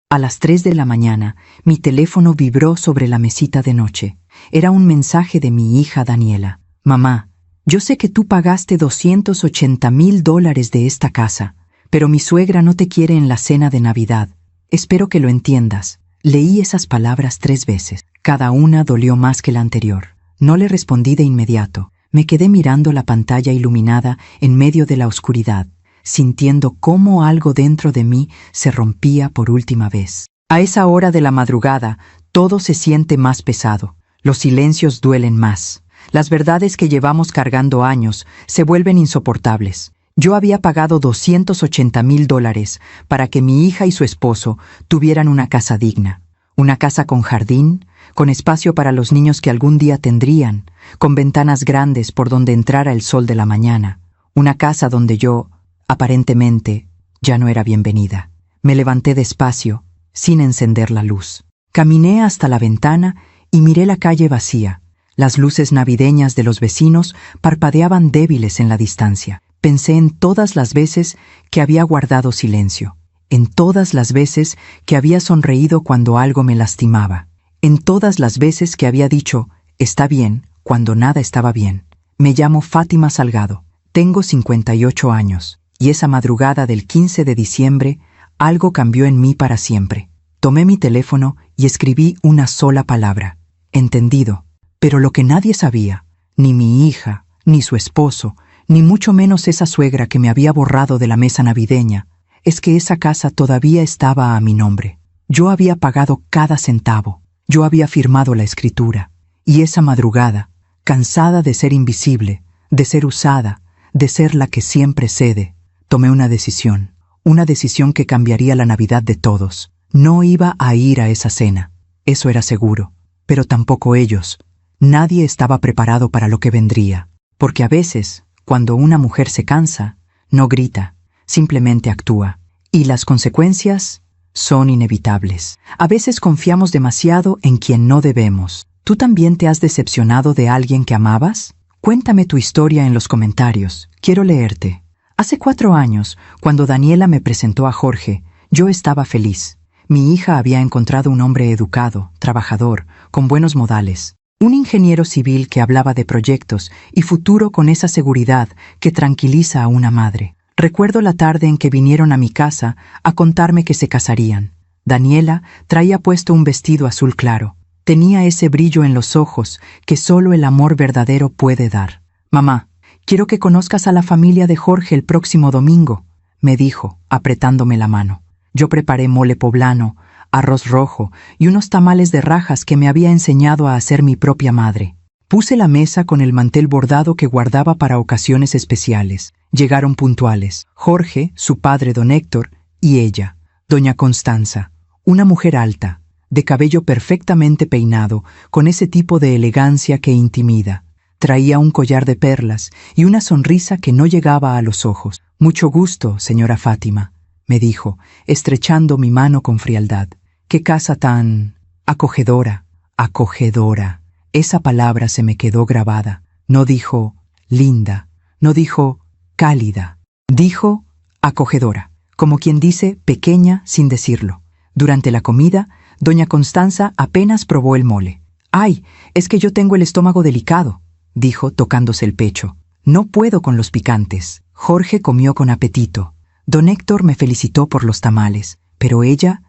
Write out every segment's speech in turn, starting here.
A las 3 de la mañana, mi teléfono vibró sobre la mesita de noche. Era un mensaje de mi hija Daniela. Mamá, yo sé que tú pagaste $280,000 de esta casa, pero mi suegra no te quiere en la cena de Navidad. Espero que lo entiendas. Leí esas palabras 3 veces. Cada una dolió más que la anterior. No le respondí de inmediato. Me quedé mirando la pantalla iluminada en medio de la oscuridad, sintiendo cómo algo dentro de mí se rompía por última vez. A esa hora de la madrugada, todo se siente más pesado. Los silencios duelen más. Las verdades que llevamos cargando años se vuelven insoportables. Yo había pagado $280,000 para que mi hija y su esposo tuvieran una casa digna. Una casa con jardín, con espacio para los niños que algún día tendrían, con ventanas grandes por donde entrara el sol de la mañana. Una casa donde yo, aparentemente, ya no era bienvenida. Me levanté despacio, sin encender la luz. Caminé hasta la ventana y miré la calle vacía. Las luces navideñas de los vecinos parpadeaban débiles en la distancia. Pensé en todas las veces que había guardado silencio, en todas las veces que había sonreído cuando algo me lastimaba, en todas las veces que había dicho, está bien, cuando nada estaba bien. Me llamo Fátima Salgado, tengo 58 años, y esa madrugada del 15 de diciembre, algo cambió en mí para siempre. Tomé mi teléfono y escribí una sola palabra, entendido. Pero lo que nadie sabía, ni mi hija, ni su esposo, ni mucho menos esa suegra que me había borrado de la mesa navideña, es que esa casa todavía estaba a mi nombre. Yo había pagado cada centavo, yo había firmado la escritura, y esa madrugada, cansada de ser invisible, de ser usada, de ser la que siempre cede, tomé una decisión que cambiaría la Navidad de todos. No iba a ir a esa cena, eso era seguro, pero tampoco ellos. Nadie estaba preparado para lo que vendría, porque a veces, cuando una mujer se cansa, no grita, simplemente actúa, y las consecuencias son inevitables. A veces confiamos demasiado en quien no debemos. ¿Tú también te has decepcionado de alguien que amabas? Cuéntame tu historia en los comentarios, quiero leerte. Hace 4 años, cuando Daniela me presentó a Jorge, yo estaba feliz. Mi hija había encontrado un hombre educado, trabajador, con buenos modales. Un ingeniero civil que hablaba de proyectos y futuro con esa seguridad que tranquiliza a una madre. Recuerdo la tarde en que vinieron a mi casa a contarme que se casarían. Daniela traía puesto un vestido azul claro. Tenía ese brillo en los ojos que solo el amor verdadero puede dar. Mamá, quiero que conozcas a la familia de Jorge el próximo domingo, me dijo, apretándome la mano. Yo preparé mole poblano, arroz rojo y unos tamales de rajas que me había enseñado a hacer mi propia madre. Puse la mesa con el mantel bordado que guardaba para ocasiones especiales. Llegaron puntuales, Jorge, su padre don Héctor, y ella, doña Constanza, una mujer alta, de cabello perfectamente peinado, con ese tipo de elegancia que intimida. Traía un collar de perlas y una sonrisa que no llegaba a los ojos. Mucho gusto, señora Fátima, me dijo, estrechando mi mano con frialdad. ¡Qué casa tan acogedora! Acogedora. Esa palabra se me quedó grabada. No dijo linda, no dijo cálida. Dijo acogedora, como quien dice pequeña sin decirlo. Durante la comida, doña Constanza apenas probó el mole. ¡Ay, es que yo tengo el estómago delicado!, dijo tocándose el pecho. No puedo con los picantes. Jorge comió con apetito. Don Héctor me felicitó por los tamales, pero ella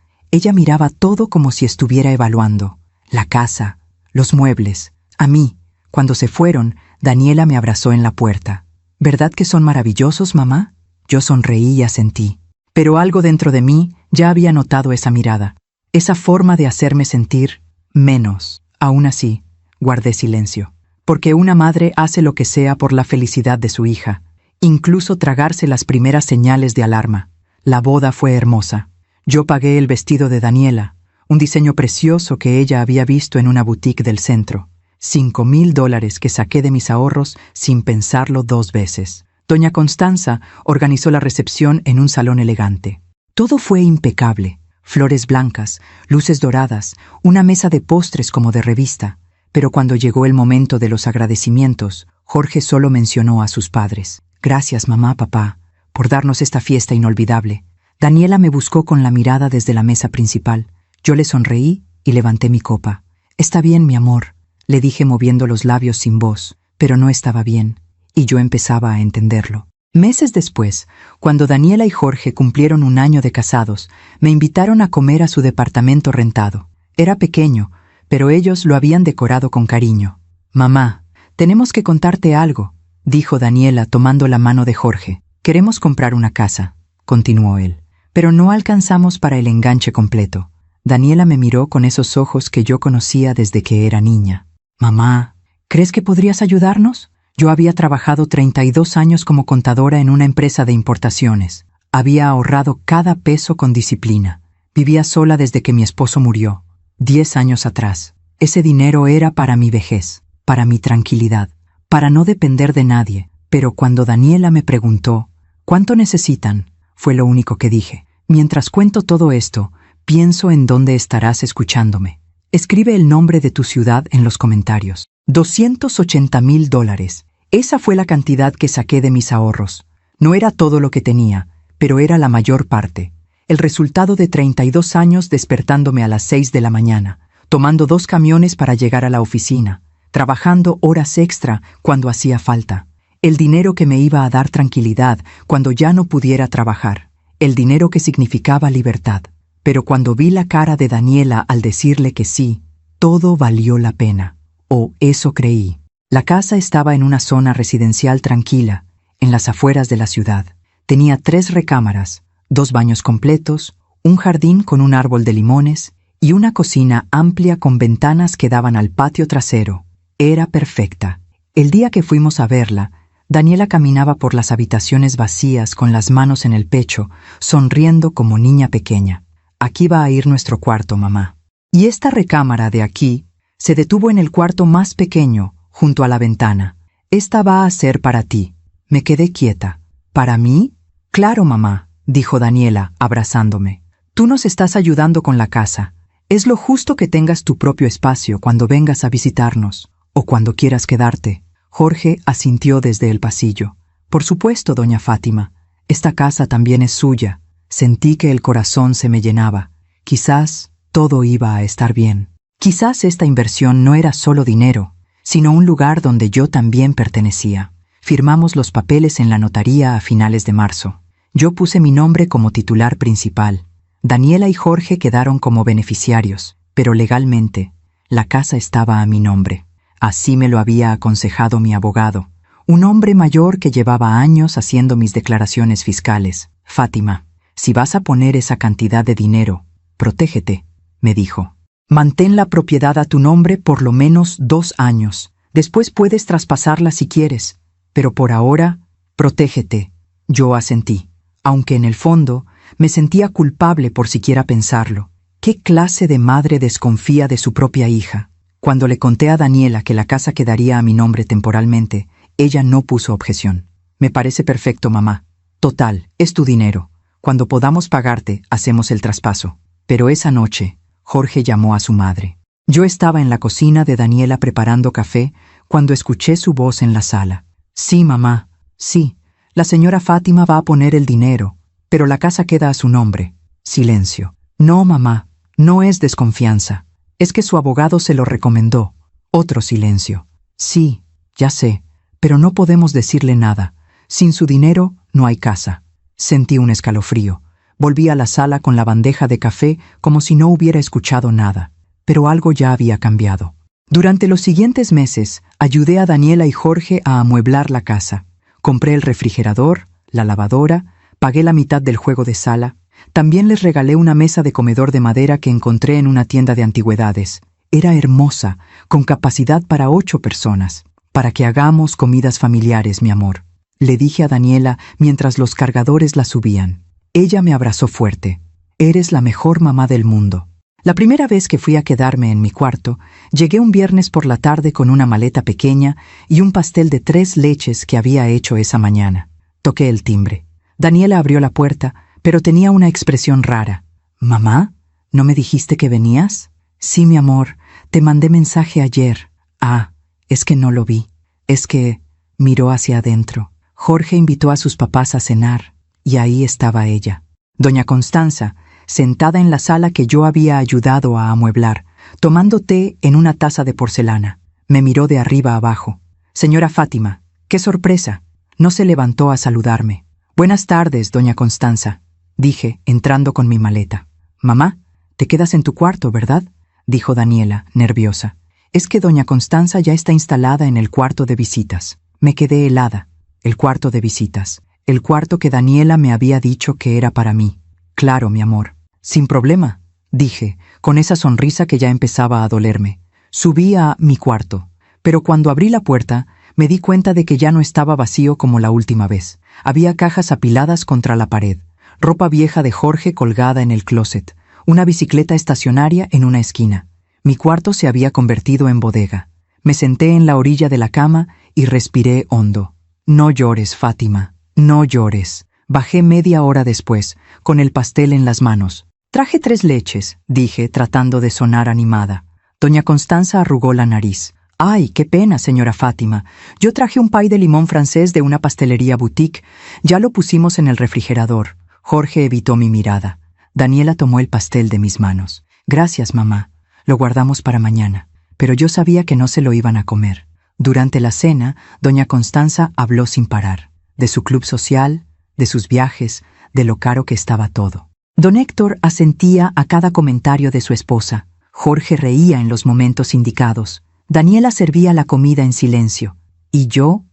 miraba todo como si estuviera evaluando. La casa, los muebles. A mí, cuando se fueron, Daniela me abrazó en la puerta. ¿Verdad que son maravillosos, mamá? Yo sonreí y asentí. Pero algo dentro de mí ya había notado esa mirada, esa forma de hacerme sentir menos. Aún así, guardé silencio, porque una madre hace lo que sea por la felicidad de su hija, incluso tragarse las primeras señales de alarma. La boda fue hermosa. Yo pagué el vestido de Daniela, un diseño precioso que ella había visto en una boutique del centro. $5,000 que saqué de mis ahorros sin pensarlo 2 veces. Doña Constanza organizó la recepción en un salón elegante. Todo fue impecable. Flores blancas, luces doradas, una mesa de postres como de revista. Pero cuando llegó el momento de los agradecimientos, Jorge solo mencionó a sus padres. Gracias, mamá, papá, por darnos esta fiesta inolvidable. Daniela me buscó con la mirada desde la mesa principal. Yo le sonreí y levanté mi copa. «Está bien, mi amor», le dije moviendo los labios sin voz, pero no estaba bien, y yo empezaba a entenderlo. Meses después, cuando Daniela y Jorge cumplieron 1 año de casados, me invitaron a comer a su departamento rentado. Era pequeño, pero ellos lo habían decorado con cariño. «Mamá, tenemos que contarte algo», dijo Daniela tomando la mano de Jorge. «Queremos comprar una casa», continuó él, «pero no alcanzamos para el enganche completo». Daniela me miró con esos ojos que yo conocía desde que era niña. «Mamá, ¿crees que podrías ayudarnos?» Yo había trabajado 32 años como contadora en una empresa de importaciones. Había ahorrado cada peso con disciplina. Vivía sola desde que mi esposo murió, 10 años atrás. Ese dinero era para mi vejez, para mi tranquilidad, para no depender de nadie. Pero cuando Daniela me preguntó, «¿Cuánto necesitan?», fue lo único que dije. «Mientras cuento todo esto, pienso en dónde estarás escuchándome. Escribe el nombre de tu ciudad en los comentarios». $280,000. Esa fue la cantidad que saqué de mis ahorros. No era todo lo que tenía, pero era la mayor parte. El resultado de 32 años despertándome a las 6 de la mañana, tomando 2 camiones para llegar a la oficina, trabajando horas extra cuando hacía falta. El dinero que me iba a dar tranquilidad cuando ya no pudiera trabajar. El dinero que significaba libertad. Pero cuando vi la cara de Daniela al decirle que sí, todo valió la pena. O eso creí. La casa estaba en una zona residencial tranquila, en las afueras de la ciudad. Tenía 3 recámaras, 2 baños completos, un jardín con un árbol de limones y una cocina amplia con ventanas que daban al patio trasero. Era perfecta. El día que fuimos a verla, Daniela caminaba por las habitaciones vacías con las manos en el pecho, sonriendo como niña pequeña. «Aquí va a ir nuestro cuarto, mamá». Y esta recámara de aquí se detuvo en el cuarto más pequeño, junto a la ventana. «Esta va a ser para ti». Me quedé quieta. «¿Para mí?» «Claro, mamá», dijo Daniela, abrazándome. «Tú nos estás ayudando con la casa. Es lo justo que tengas tu propio espacio cuando vengas a visitarnos, o cuando quieras quedarte». Jorge asintió desde el pasillo. «Por supuesto, doña Fátima. Esta casa también es suya». Sentí que el corazón se me llenaba. Quizás todo iba a estar bien. Quizás esta inversión no era solo dinero, sino un lugar donde yo también pertenecía. Firmamos los papeles en la notaría a finales de marzo. Yo puse mi nombre como titular principal. Daniela y Jorge quedaron como beneficiarios, pero legalmente, la casa estaba a mi nombre. Así me lo había aconsejado mi abogado, un hombre mayor que llevaba años haciendo mis declaraciones fiscales. «Fátima, si vas a poner esa cantidad de dinero, protégete», me dijo. «Mantén la propiedad a tu nombre por lo menos 2 años. Después puedes traspasarla si quieres, pero por ahora, protégete». Yo asentí, aunque en el fondo me sentía culpable por siquiera pensarlo. ¿Qué clase de madre desconfía de su propia hija? Cuando le conté a Daniela que la casa quedaría a mi nombre temporalmente, ella no puso objeción. «Me parece perfecto, mamá. Total, es tu dinero. Cuando podamos pagarte, hacemos el traspaso». Pero esa noche, Jorge llamó a su madre. Yo estaba en la cocina de Daniela preparando café cuando escuché su voz en la sala. «Sí, mamá, sí. La señora Fátima va a poner el dinero, pero la casa queda a su nombre». Silencio. «No, mamá, no es desconfianza. Es que su abogado se lo recomendó». Otro silencio. «Sí, ya sé, pero no podemos decirle nada. Sin su dinero, no hay casa». Sentí un escalofrío. Volví a la sala con la bandeja de café como si no hubiera escuchado nada. Pero algo ya había cambiado. Durante los siguientes meses, ayudé a Daniela y Jorge a amueblar la casa. Compré el refrigerador, la lavadora, pagué la mitad del juego de sala. También les regalé una mesa de comedor de madera que encontré en una tienda de antigüedades. Era hermosa, con capacidad para 8 personas. «Para que hagamos comidas familiares, mi amor», le dije a Daniela mientras los cargadores la subían. Ella me abrazó fuerte. «Eres la mejor mamá del mundo». La primera vez que fui a quedarme en mi cuarto, llegué un viernes por la tarde con una maleta pequeña y un pastel de 3 leches que había hecho esa mañana. Toqué el timbre. Daniela abrió la puerta, pero tenía una expresión rara. «¿Mamá? ¿No me dijiste que venías?» «Sí, mi amor, te mandé mensaje ayer». «Ah, es que no lo vi. Es que…» miró hacia adentro. Jorge invitó a sus papás a cenar, y ahí estaba ella. Doña Constanza, sentada en la sala que yo había ayudado a amueblar, tomando té en una taza de porcelana, me miró de arriba abajo. «Señora Fátima, qué sorpresa». No se levantó a saludarme. «Buenas tardes, doña Constanza», dije, entrando con mi maleta. «Mamá, te quedas en tu cuarto, ¿verdad?», dijo Daniela, nerviosa. «Es que doña Constanza ya está instalada en el cuarto de visitas». Me quedé helada. El cuarto de visitas. El cuarto que Daniela me había dicho que era para mí. «Claro, mi amor». «Sin problema», dije, con esa sonrisa que ya empezaba a dolerme. Subí a mi cuarto, pero cuando abrí la puerta, me di cuenta de que ya no estaba vacío como la última vez. Había cajas apiladas contra la pared, ropa vieja de Jorge colgada en el closet, una bicicleta estacionaria en una esquina. Mi cuarto se había convertido en bodega. Me senté en la orilla de la cama y respiré hondo. «No llores, Fátima, no llores». Bajé media hora después, con el pastel en las manos. «Traje 3 leches», dije, tratando de sonar animada. Doña Constanza arrugó la nariz. «Ay, qué pena, señora Fátima. Yo traje un pay de limón francés de una pastelería boutique. Ya lo pusimos en el refrigerador». Jorge evitó mi mirada. Daniela tomó el pastel de mis manos. «Gracias, mamá. Lo guardamos para mañana». Pero yo sabía que no se lo iban a comer. Durante la cena, doña Constanza habló sin parar. De su club social, de sus viajes, de lo caro que estaba todo. Don Héctor asentía a cada comentario de su esposa. Jorge reía en los momentos indicados. Daniela servía la comida en silencio. Y yo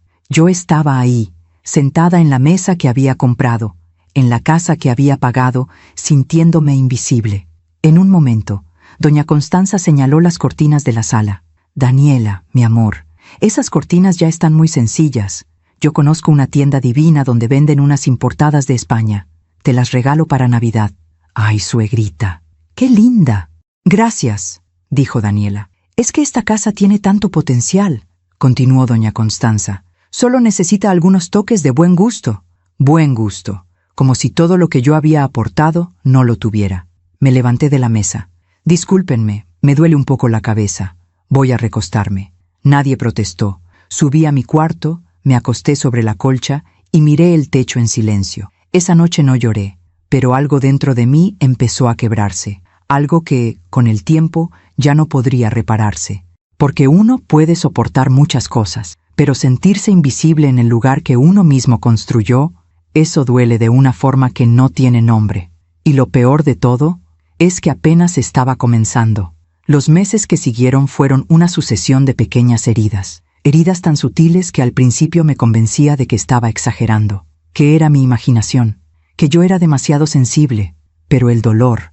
estaba ahí, sentada en la mesa que había comprado, en la casa que había pagado, sintiéndome invisible. En un momento, doña Constanza señaló las cortinas de la sala. «Daniela, mi amor, esas cortinas ya están muy sencillas. Yo conozco una tienda divina donde venden unas importadas de España. Te las regalo para Navidad». «Ay, suegrita, qué linda». «Gracias», dijo Daniela. «Es que esta casa tiene tanto potencial», continuó doña Constanza. «Solo necesita algunos toques de buen gusto». Buen gusto, como si todo lo que yo había aportado no lo tuviera. Me levanté de la mesa. «Discúlpenme, me duele un poco la cabeza. Voy a recostarme». Nadie protestó. Subí a mi cuarto, me acosté sobre la colcha y miré el techo en silencio. Esa noche no lloré, pero algo dentro de mí empezó a quebrarse. Algo que, con el tiempo, ya no podría repararse. Porque uno puede soportar muchas cosas, pero sentirse invisible en el lugar que uno mismo construyó, eso duele de una forma que no tiene nombre. Y lo peor de todo es que apenas estaba comenzando. Los meses que siguieron fueron una sucesión de pequeñas heridas. Heridas tan sutiles que al principio me convencía de que estaba exagerando, que era mi imaginación, que yo era demasiado sensible, pero el dolor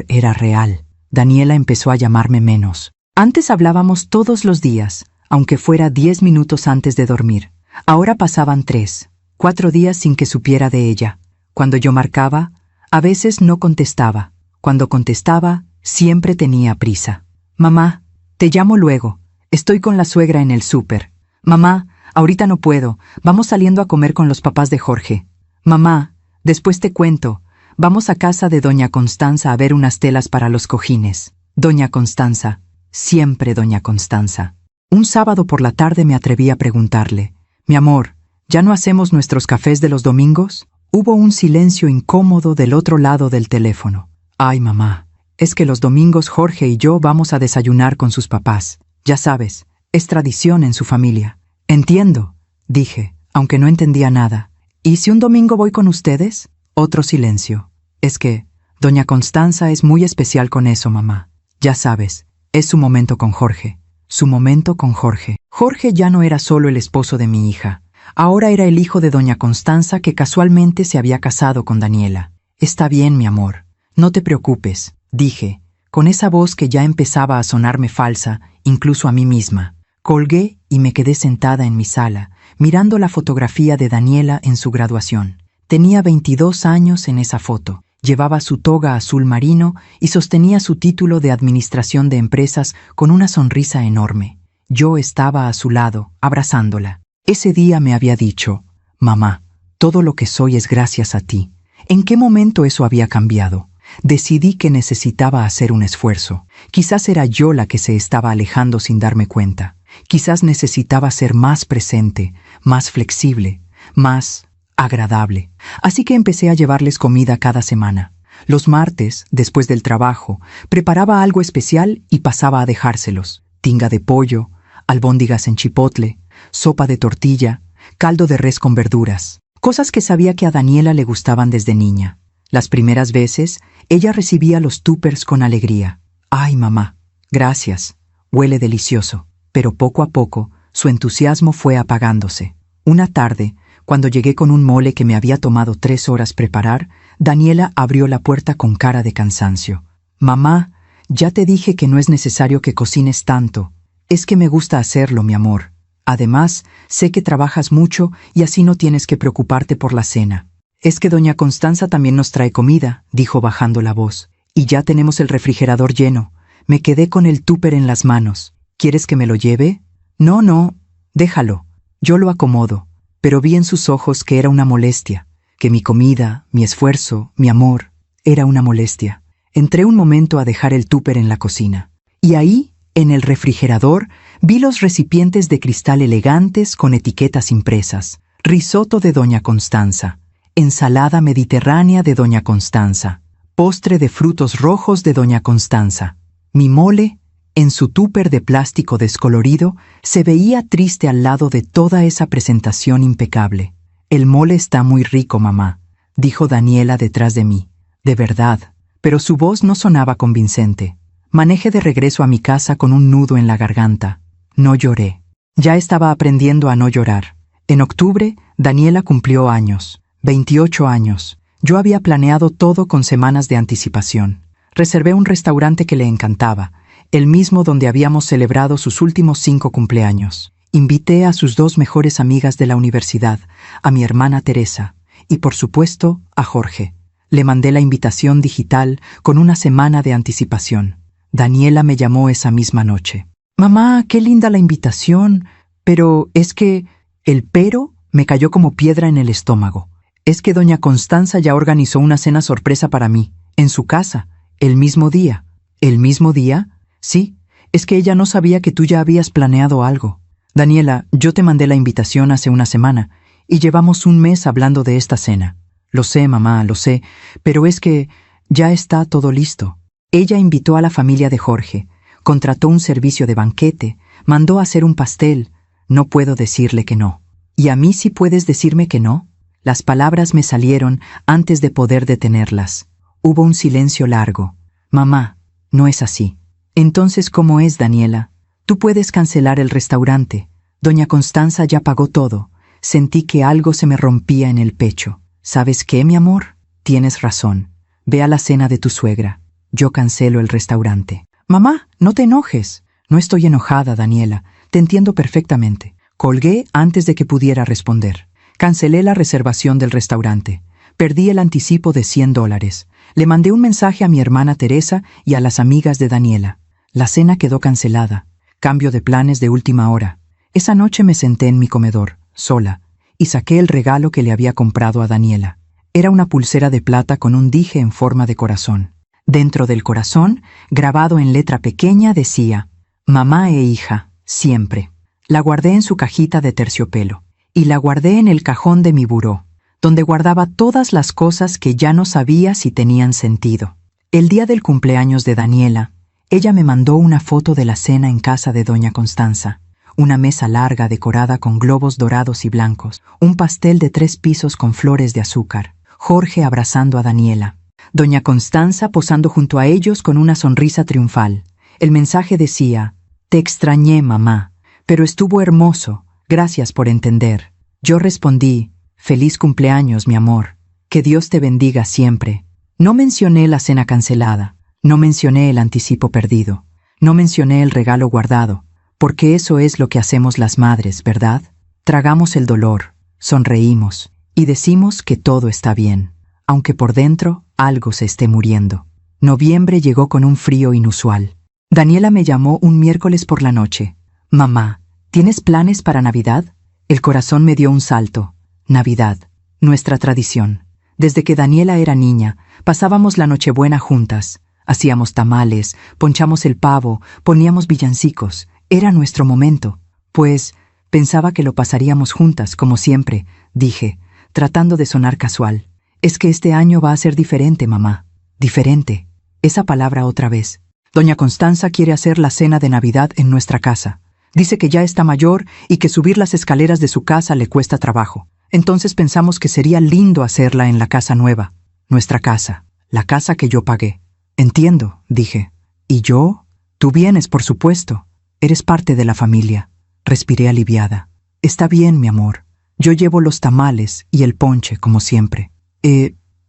era real. Daniela empezó a llamarme menos. Antes hablábamos todos los días, aunque fuera 10 minutos antes de dormir. Ahora pasaban 3, 4 días sin que supiera de ella. Cuando yo marcaba, a veces no contestaba. Cuando contestaba, siempre tenía prisa. «Mamá, te llamo luego. Estoy con la suegra en el súper». «Mamá, ahorita no puedo. Vamos saliendo a comer con los papás de Jorge». «Mamá, después te cuento. Vamos a casa de doña Constanza a ver unas telas para los cojines». Doña Constanza, siempre doña Constanza. Un sábado por la tarde me atreví a preguntarle: «Mi amor, ¿ya no hacemos nuestros cafés de los domingos?». Hubo un silencio incómodo del otro lado del teléfono. «Ay, mamá, es que los domingos Jorge y yo vamos a desayunar con sus papás. Ya sabes, es tradición en su familia». «Entiendo», dije, aunque no entendía nada. «¿Y si un domingo voy con ustedes?». Otro silencio. «Es que doña Constanza es muy especial con eso, mamá. Ya sabes, es su momento con Jorge. Su momento con Jorge». Jorge ya no era solo el esposo de mi hija. Ahora era el hijo de doña Constanza que casualmente se había casado con Daniela. «Está bien, mi amor. No te preocupes», dije, con esa voz que ya empezaba a sonarme falsa, incluso a mí misma. Colgué y me quedé sentada en mi sala, mirando la fotografía de Daniela en su graduación. Tenía 22 años en esa foto. Llevaba su toga azul marino y sostenía su título de Administración de Empresas con una sonrisa enorme. Yo estaba a su lado, abrazándola. Ese día me había dicho: «Mamá, todo lo que soy es gracias a ti». ¿En qué momento eso había cambiado? Decidí que necesitaba hacer un esfuerzo. Quizás era yo la que se estaba alejando sin darme cuenta. Quizás necesitaba ser más presente, más flexible, más agradable. Así que empecé a llevarles comida cada semana. Los martes, después del trabajo, preparaba algo especial y pasaba a dejárselos. Tinga de pollo, albóndigas en chipotle, sopa de tortilla, caldo de res con verduras. Cosas que sabía que a Daniela le gustaban desde niña. Las primeras veces, ella recibía los tuppers con alegría. «Ay, mamá, gracias. Huele delicioso». Pero poco a poco, su entusiasmo fue apagándose. Una tarde, cuando llegué con un mole que me había tomado 3 horas preparar, Daniela abrió la puerta con cara de cansancio. «Mamá, ya te dije que no es necesario que cocines tanto. Es que me gusta hacerlo, mi amor. Además, sé que trabajas mucho y así no tienes que preocuparte por la cena». «Es que doña Constanza también nos trae comida», dijo bajando la voz. «Y ya tenemos el refrigerador lleno. Me quedé con el tupper en las manos. ¿Quieres que me lo lleve?» «No, no, déjalo. Yo lo acomodo». Pero vi en sus ojos que era una molestia, que mi comida, mi esfuerzo, mi amor, era una molestia. Entré un momento a dejar el tupper en la cocina. Y ahí, en el refrigerador, vi los recipientes de cristal elegantes con etiquetas impresas. Risotto de doña Constanza, ensalada mediterránea de doña Constanza, postre de frutos rojos de doña Constanza. Mi mole, en su tupper de plástico descolorido, se veía triste al lado de toda esa presentación impecable. «El mole está muy rico, mamá», dijo Daniela detrás de mí. De verdad, pero su voz no sonaba convincente. Manejé de regreso a mi casa con un nudo en la garganta. No lloré. Ya estaba aprendiendo a no llorar. En octubre, Daniela cumplió años. 28 años. Yo había planeado todo con semanas de anticipación. Reservé un restaurante que le encantaba, el mismo donde habíamos celebrado sus últimos 5 cumpleaños. Invité a sus 2 mejores amigas de la universidad, a mi hermana Teresa, y por supuesto, a Jorge. Le mandé la invitación digital con una semana de anticipación. Daniela me llamó esa misma noche. «Mamá, qué linda la invitación, pero es que…» El pero me cayó como piedra en el estómago. «Es que doña Constanza ya organizó una cena sorpresa para mí, en su casa, el mismo día». «¿El mismo día?» «Sí, es que ella no sabía que tú ya habías planeado algo. Daniela, yo te mandé la invitación hace una semana, y llevamos un mes hablando de esta cena. Lo sé, mamá, lo sé, pero es que ya está todo listo». Ella invitó a la familia de Jorge, contrató un servicio de banquete, mandó a hacer un pastel. No puedo decirle que no. ¿Y a mí sí puedes decirme que no? Las palabras me salieron antes de poder detenerlas. Hubo un silencio largo. «Mamá, no es así». «Entonces, ¿cómo es, Daniela? Tú puedes cancelar el restaurante. Doña Constanza ya pagó todo». Sentí que algo se me rompía en el pecho. «¿Sabes qué, mi amor? Tienes razón. Ve a la cena de tu suegra. Yo cancelo el restaurante». «Mamá, no te enojes». «No estoy enojada, Daniela. Te entiendo perfectamente». Colgué antes de que pudiera responder. Cancelé la reservación del restaurante. Perdí el anticipo de $100. Le mandé un mensaje a mi hermana Teresa y a las amigas de Daniela. La cena quedó cancelada. Cambio de planes de última hora. Esa noche me senté en mi comedor, sola, y saqué el regalo que le había comprado a Daniela. Era una pulsera de plata con un dije en forma de corazón. Dentro del corazón, grabado en letra pequeña, decía: «Mamá e hija, siempre». La guardé en su cajita de terciopelo, y la guardé en el cajón de mi buró, donde guardaba todas las cosas que ya no sabía si tenían sentido. El día del cumpleaños de Daniela, ella me mandó una foto de la cena en casa de doña Constanza. Una mesa larga decorada con globos dorados y blancos, un pastel de 3 pisos con flores de azúcar, Jorge abrazando a Daniela, doña Constanza posando junto a ellos con una sonrisa triunfal. El mensaje decía: «Te extrañé, mamá, pero estuvo hermoso, gracias por entender». Yo respondí: «Feliz cumpleaños, mi amor, que Dios te bendiga siempre». No mencioné la cena cancelada, no mencioné el anticipo perdido, no mencioné el regalo guardado, porque eso es lo que hacemos las madres, ¿verdad? Tragamos el dolor, sonreímos y decimos que todo está bien, aunque por dentro algo se esté muriendo. Noviembre llegó con un frío inusual. Daniela me llamó un miércoles por la noche. «Mamá, ¿tienes planes para Navidad?» El corazón me dio un salto. Navidad, nuestra tradición. Desde que Daniela era niña, pasábamos la Nochebuena juntas. Hacíamos tamales, ponchamos el pavo, poníamos villancicos. Era nuestro momento. Pues pensaba que lo pasaríamos juntas, como siempre, dije, tratando de sonar casual. Es que este año va a ser diferente, mamá. Diferente. Esa palabra otra vez. Doña Constanza quiere hacer la cena de Navidad en nuestra casa. Dice que ya está mayor y que subir las escaleras de su casa le cuesta trabajo. Entonces pensamos que sería lindo hacerla en la casa nueva. Nuestra casa. La casa que yo pagué. Entiendo, dije. ¿Y yo? Tú vienes, por supuesto. Eres parte de la familia. Respiré aliviada. Está bien, mi amor. Yo llevo los tamales y el ponche, como siempre.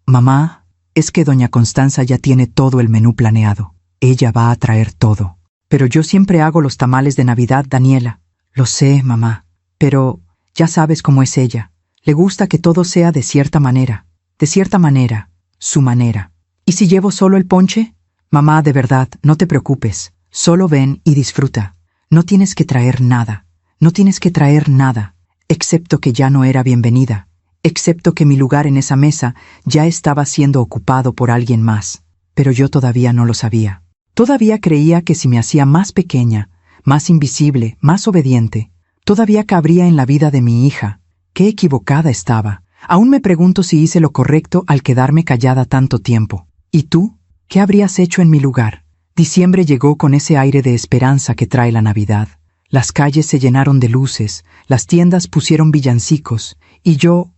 Mamá, es que doña Constanza ya tiene todo el menú planeado. Ella va a traer todo. Pero yo siempre hago los tamales de Navidad, Daniela. Lo sé, mamá. Pero ya sabes cómo es ella. Le gusta que todo sea de cierta manera. De cierta manera. Su manera. ¿Y si llevo solo el ponche? Mamá, de verdad, no te preocupes. Solo ven y disfruta. No tienes que traer nada. No tienes que traer nada. Excepto que ya no era bienvenida. Excepto que mi lugar en esa mesa ya estaba siendo ocupado por alguien más. Pero yo todavía no lo sabía. Todavía creía que si me hacía más pequeña, más invisible, más obediente, todavía cabría en la vida de mi hija. Qué equivocada estaba. Aún me pregunto si hice lo correcto al quedarme callada tanto tiempo. ¿Y tú? ¿Qué habrías hecho en mi lugar? Diciembre llegó con ese aire de esperanza que trae la Navidad. Las calles se llenaron de luces, las tiendas pusieron villancicos, y yo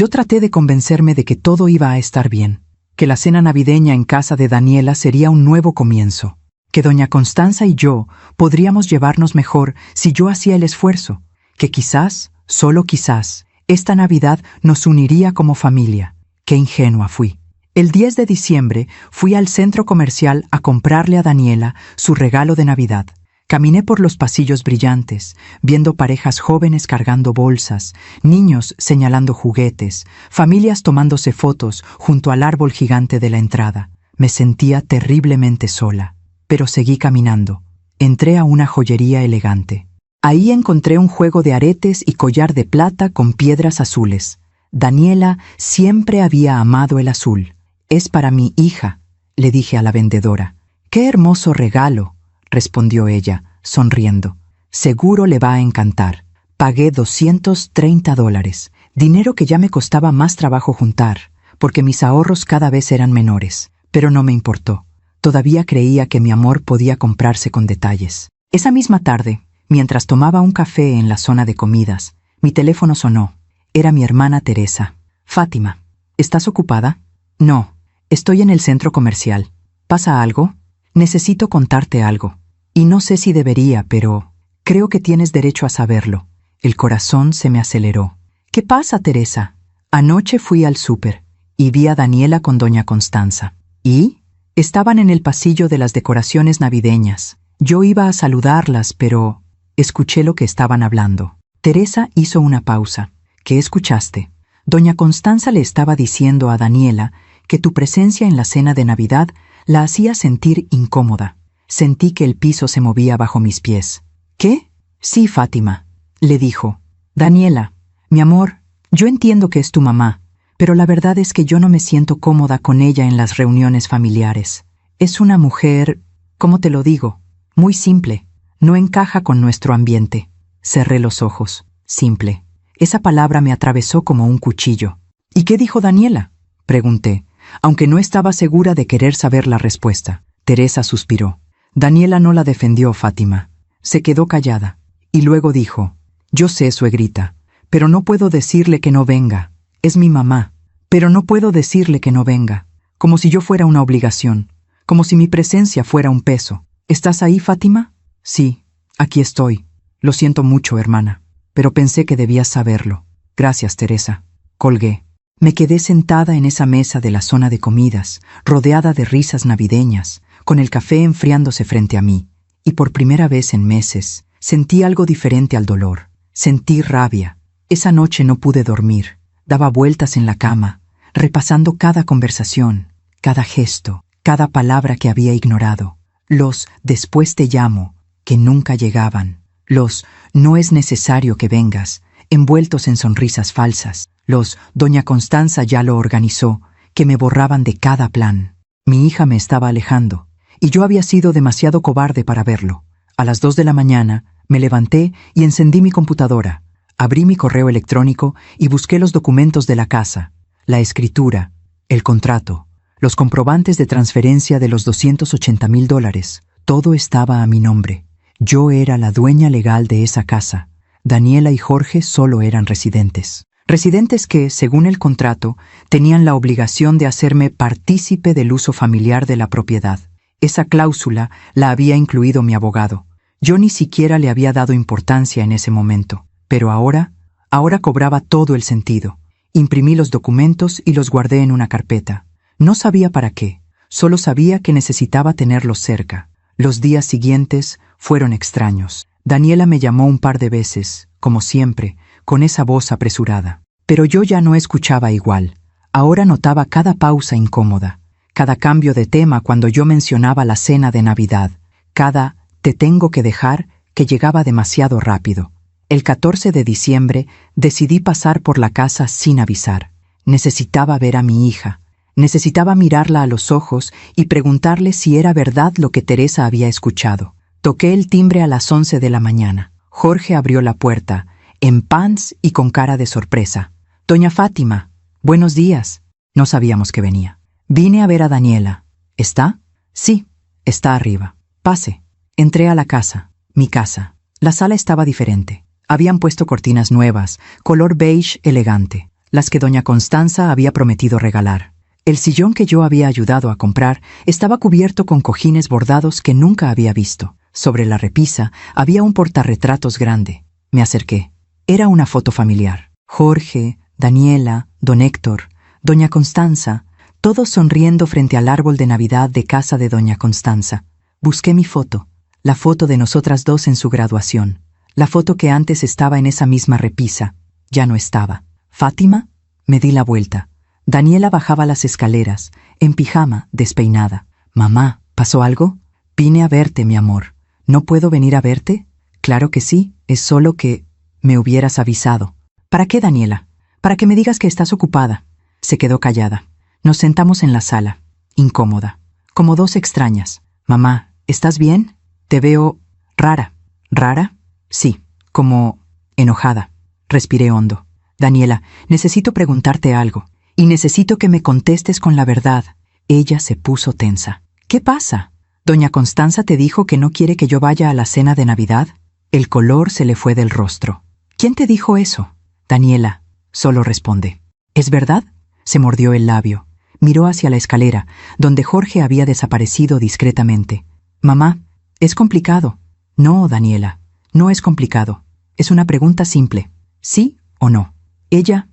traté de convencerme de que todo iba a estar bien, que la cena navideña en casa de Daniela sería un nuevo comienzo, que doña Constanza y yo podríamos llevarnos mejor si yo hacía el esfuerzo, que quizás, solo quizás, esta Navidad nos uniría como familia. Qué ingenua fui. El 10 de diciembre fui al centro comercial a comprarle a Daniela su regalo de Navidad. Caminé por los pasillos brillantes, viendo parejas jóvenes cargando bolsas, niños señalando juguetes, familias tomándose fotos junto al árbol gigante de la entrada. Me sentía terriblemente sola, pero seguí caminando. Entré a una joyería elegante. Ahí encontré un juego de aretes y collar de plata con piedras azules. Daniela siempre había amado el azul. «Es para mi hija», le dije a la vendedora. «Qué hermoso regalo», respondió ella, sonriendo. «Seguro le va a encantar». Pagué $230, dinero que ya me costaba más trabajo juntar, porque mis ahorros cada vez eran menores. Pero no me importó. Todavía creía que mi amor podía comprarse con detalles. Esa misma tarde, mientras tomaba un café en la zona de comidas, mi teléfono sonó. Era mi hermana Teresa. «Fátima, ¿estás ocupada?» «No, estoy en el centro comercial. ¿Pasa algo? Necesito contarte algo. Y no sé si debería, pero creo que tienes derecho a saberlo». El corazón se me aceleró. «¿Qué pasa, Teresa?» «Anoche fui al súper y vi a Daniela con doña Constanza. ¿Y?» «Estaban en el pasillo de las decoraciones navideñas. Yo iba a saludarlas, pero escuché lo que estaban hablando». Teresa hizo una pausa. «¿Qué escuchaste?» «Doña Constanza le estaba diciendo a Daniela que tu presencia en la cena de Navidad la hacía sentir incómoda. Sentí que el piso se movía bajo mis pies». «¿Qué?» «Sí, Fátima», le dijo. «Daniela, mi amor, yo entiendo que es tu mamá, pero la verdad es que yo no me siento cómoda con ella en las reuniones familiares. Es una mujer, ¿cómo te lo digo? Muy simple. No encaja con nuestro ambiente». Cerré los ojos. Simple. Esa palabra me atravesó como un cuchillo. «¿Y qué dijo Daniela?», pregunté, aunque no estaba segura de querer saber la respuesta. Teresa suspiró. «Daniela no la defendió, Fátima. Se quedó callada. Y luego dijo, yo sé, suegrita, pero no puedo decirle que no venga. Es mi mamá, pero no puedo decirle que no venga. Como si yo fuera una obligación, como si mi presencia fuera un peso. ¿Estás ahí, Fátima?» «Sí, aquí estoy. Lo siento mucho, hermana, pero pensé que debías saberlo. Gracias, Teresa». Colgué. Me quedé sentada en esa mesa de la zona de comidas, rodeada de risas navideñas, con el café enfriándose frente a mí, y por primera vez en meses sentí algo diferente al dolor. Sentí rabia. Esa noche no pude dormir. Daba vueltas en la cama, repasando cada conversación, cada gesto, cada palabra que había ignorado. Los «después te llamo», que nunca llegaban. Los «no es necesario que vengas», envueltos en sonrisas falsas. Los «doña Constanza ya lo organizó», que me borraban de cada plan. Mi hija me estaba alejando, y yo había sido demasiado cobarde para verlo. A las 2 de la mañana me levanté y encendí mi computadora. Abrí mi correo electrónico y busqué los documentos de la casa, la escritura, el contrato, los comprobantes de transferencia de los $280,000. Todo estaba a mi nombre. Yo era la dueña legal de esa casa. Daniela y Jorge solo eran residentes. Residentes que, según el contrato, tenían la obligación de hacerme partícipe del uso familiar de la propiedad. Esa cláusula la había incluido mi abogado. Yo ni siquiera le había dado importancia en ese momento. Pero ahora cobraba todo el sentido. Imprimí los documentos y los guardé en una carpeta. No sabía para qué, solo sabía que necesitaba tenerlos cerca. Los días siguientes fueron extraños. Daniela me llamó un par de veces, como siempre, con esa voz apresurada. Pero yo ya no escuchaba igual. Ahora notaba cada pausa incómoda, cada cambio de tema cuando yo mencionaba la cena de Navidad, cada «te tengo que dejar» que llegaba demasiado rápido. El 14 de diciembre decidí pasar por la casa sin avisar. Necesitaba ver a mi hija. Necesitaba mirarla a los ojos y preguntarle si era verdad lo que Teresa había escuchado. Toqué el timbre a las 11 de la mañana. Jorge abrió la puerta, en pants y con cara de sorpresa. «Doña Fátima, buenos días». No sabíamos que venía. «Vine a ver a Daniela». «¿Está?» «Sí, está arriba». «Pase». Entré a la casa, mi casa. La sala estaba diferente. Habían puesto cortinas nuevas, color beige elegante, las que doña Constanza había prometido regalar. El sillón que yo había ayudado a comprar estaba cubierto con cojines bordados que nunca había visto. Sobre la repisa había un portarretratos grande. Me acerqué. Era una foto familiar. Jorge, Daniela, don Héctor, doña Constanza, todos sonriendo frente al árbol de Navidad de casa de doña Constanza. Busqué mi foto, la foto de nosotras dos en su graduación. La foto que antes estaba en esa misma repisa, ya no estaba. «¿Fátima?» Me di la vuelta. Daniela bajaba las escaleras, en pijama, despeinada. «Mamá, ¿pasó algo?» «Vine a verte, mi amor». «¿No puedo venir a verte?» «Claro que sí, es solo que me hubieras avisado». «¿Para qué, Daniela?» «Para que me digas que estás ocupada». Se quedó callada. Nos sentamos en la sala, incómoda, como dos extrañas. «Mamá, ¿estás bien? Te veo rara». «¿Rara?» «Sí, como enojada». Respiré hondo. «Daniela, necesito preguntarte algo, y necesito que me contestes con la verdad». Ella se puso tensa. «¿Qué pasa? ¿Doña Constanza te dijo que no quiere que yo vaya a la cena de Navidad?» El color se le fue del rostro. «¿Quién te dijo eso?» «Daniela», solo responde. «¿Es verdad?» Se mordió el labio. Miró hacia la escalera, donde Jorge había desaparecido discretamente. «Mamá, es complicado». «No, Daniela. No es complicado. Es una pregunta simple. ¿Sí o no?» Ella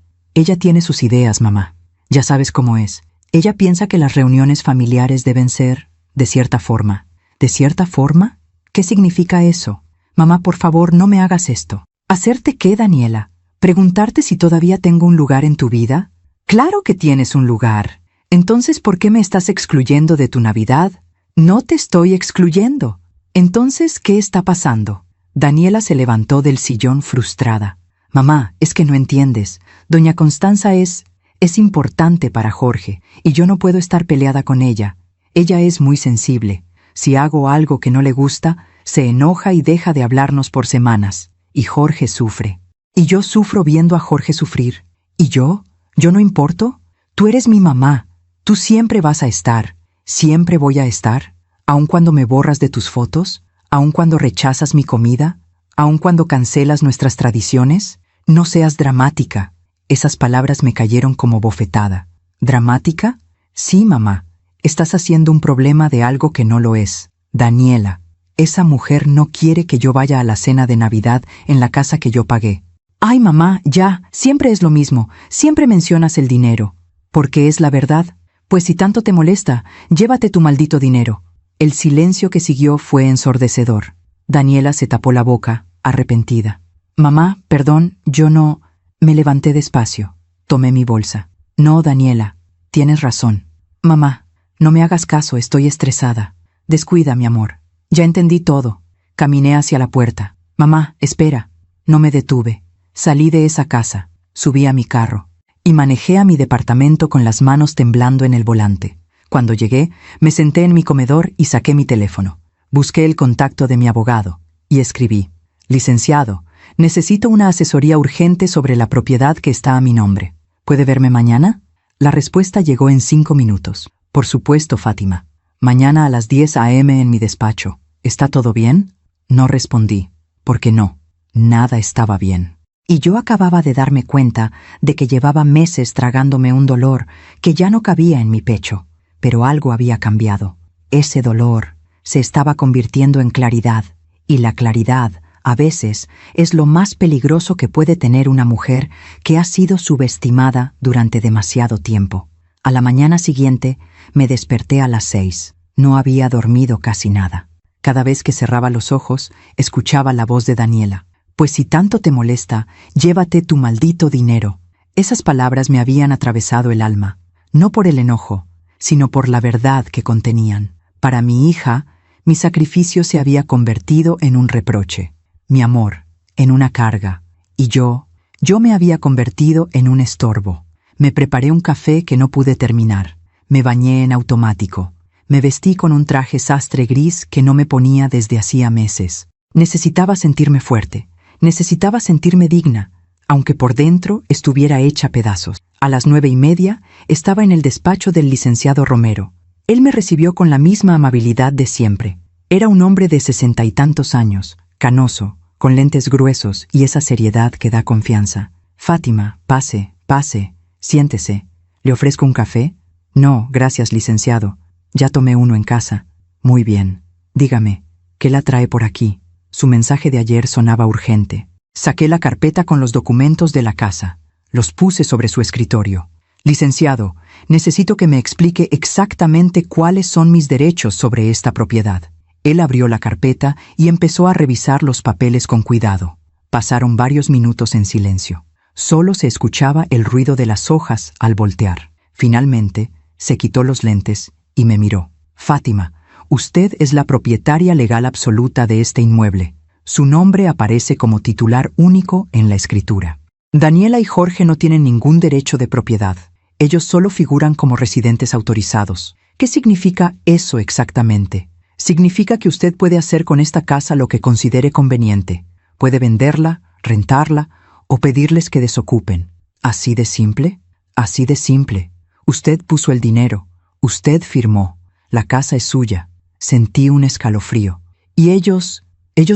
tiene sus ideas, mamá. Ya sabes cómo es. Ella piensa que las reuniones familiares deben ser de cierta forma. ¿De cierta forma? ¿Qué significa eso? Mamá, por favor, no me hagas esto. ¿Hacerte qué, Daniela? ¿Preguntarte si todavía tengo un lugar en tu vida? Claro que tienes un lugar. Entonces, ¿por qué me estás excluyendo de tu Navidad? No te estoy excluyendo. Entonces, ¿qué está pasando? Daniela se levantó del sillón frustrada. «Mamá, es que no entiendes. Doña Constanza es importante para Jorge, y yo no puedo estar peleada con ella. Ella es muy sensible. Si hago algo que no le gusta, se enoja y deja de hablarnos por semanas. Y Jorge sufre. Y yo sufro viendo a Jorge sufrir. ¿Y yo? ¿Yo no importo? Tú eres mi mamá. Tú siempre vas a estar. Siempre voy a estar. Aun cuando me borras de tus fotos, aun cuando rechazas mi comida, aun cuando cancelas nuestras tradiciones. No seas dramática». Esas palabras me cayeron como bofetada. ¿Dramática? Sí, mamá. Estás haciendo un problema de algo que no lo es. Daniela, esa mujer no quiere que yo vaya a la cena de Navidad en la casa que yo pagué. Ay, mamá, ya, siempre es lo mismo. Siempre mencionas el dinero. ¿Porque es la verdad? Pues si tanto te molesta, llévate tu maldito dinero. El silencio que siguió fue ensordecedor. Daniela se tapó la boca, arrepentida. «Mamá, perdón, yo no...» Me levanté despacio. Tomé mi bolsa. «No, Daniela, tienes razón». «Mamá, no me hagas caso, estoy estresada». «Descuida, mi amor. Ya entendí todo». Caminé hacia la puerta. «Mamá, espera». No me detuve. Salí de esa casa, subí a mi carro y manejé a mi departamento con las manos temblando en el volante. Cuando llegué, me senté en mi comedor y saqué mi teléfono. Busqué el contacto de mi abogado y escribí: «Licenciado, Necesito una asesoría urgente sobre la propiedad que está a mi nombre. ¿Puede verme mañana? La respuesta llegó en 5 minutos. Por supuesto, Fátima. Mañana a las 10 a.m. en mi despacho. ¿Está todo bien? No respondí, porque no, nada estaba bien. Y yo acababa de darme cuenta de que llevaba meses tragándome un dolor que ya no cabía en mi pecho. Pero algo había cambiado. Ese dolor se estaba convirtiendo en claridad, y la claridad, a veces, es lo más peligroso que puede tener una mujer que ha sido subestimada durante demasiado tiempo. A la mañana siguiente, me desperté a las 6. No había dormido casi nada. Cada vez que cerraba los ojos, escuchaba la voz de Daniela. Pues si tanto te molesta, llévate tu maldito dinero. Esas palabras me habían atravesado el alma, no por el enojo, sino por la verdad que contenían. Para mi hija, mi sacrificio se había convertido en un reproche, mi amor, en una carga, y yo me había convertido en un estorbo. Me preparé un café que no pude terminar, me bañé en automático, me vestí con un traje sastre gris que no me ponía desde hacía meses. Necesitaba sentirme fuerte. Necesitaba sentirme digna, aunque por dentro estuviera hecha pedazos. A las 9:30 estaba en el despacho del licenciado Romero. Él me recibió con la misma amabilidad de siempre. Era un hombre de 60 y tantos años, canoso, con lentes gruesos y esa seriedad que da confianza. Fátima, pase, siéntese. ¿Le ofrezco un café? No, gracias, licenciado. Ya tomé uno en casa. Muy bien. Dígame, ¿qué la trae por aquí? Su mensaje de ayer sonaba urgente. Saqué la carpeta con los documentos de la casa. Los puse sobre su escritorio. Licenciado, necesito que me explique exactamente cuáles son mis derechos sobre esta propiedad. Él abrió la carpeta y empezó a revisar los papeles con cuidado. Pasaron varios minutos en silencio. Solo se escuchaba el ruido de las hojas al voltear. Finalmente, se quitó los lentes y me miró. Fátima, usted es la propietaria legal absoluta de este inmueble. Su nombre aparece como titular único en la escritura. Daniela y Jorge no tienen ningún derecho de propiedad. Ellos solo figuran como residentes autorizados. ¿Qué significa eso exactamente? Significa que usted puede hacer con esta casa lo que considere conveniente. Puede venderla, rentarla o pedirles que desocupen. ¿Así de simple? Así de simple. Usted puso el dinero. Usted firmó. La casa es suya. Sentí un escalofrío. ¿Y ellos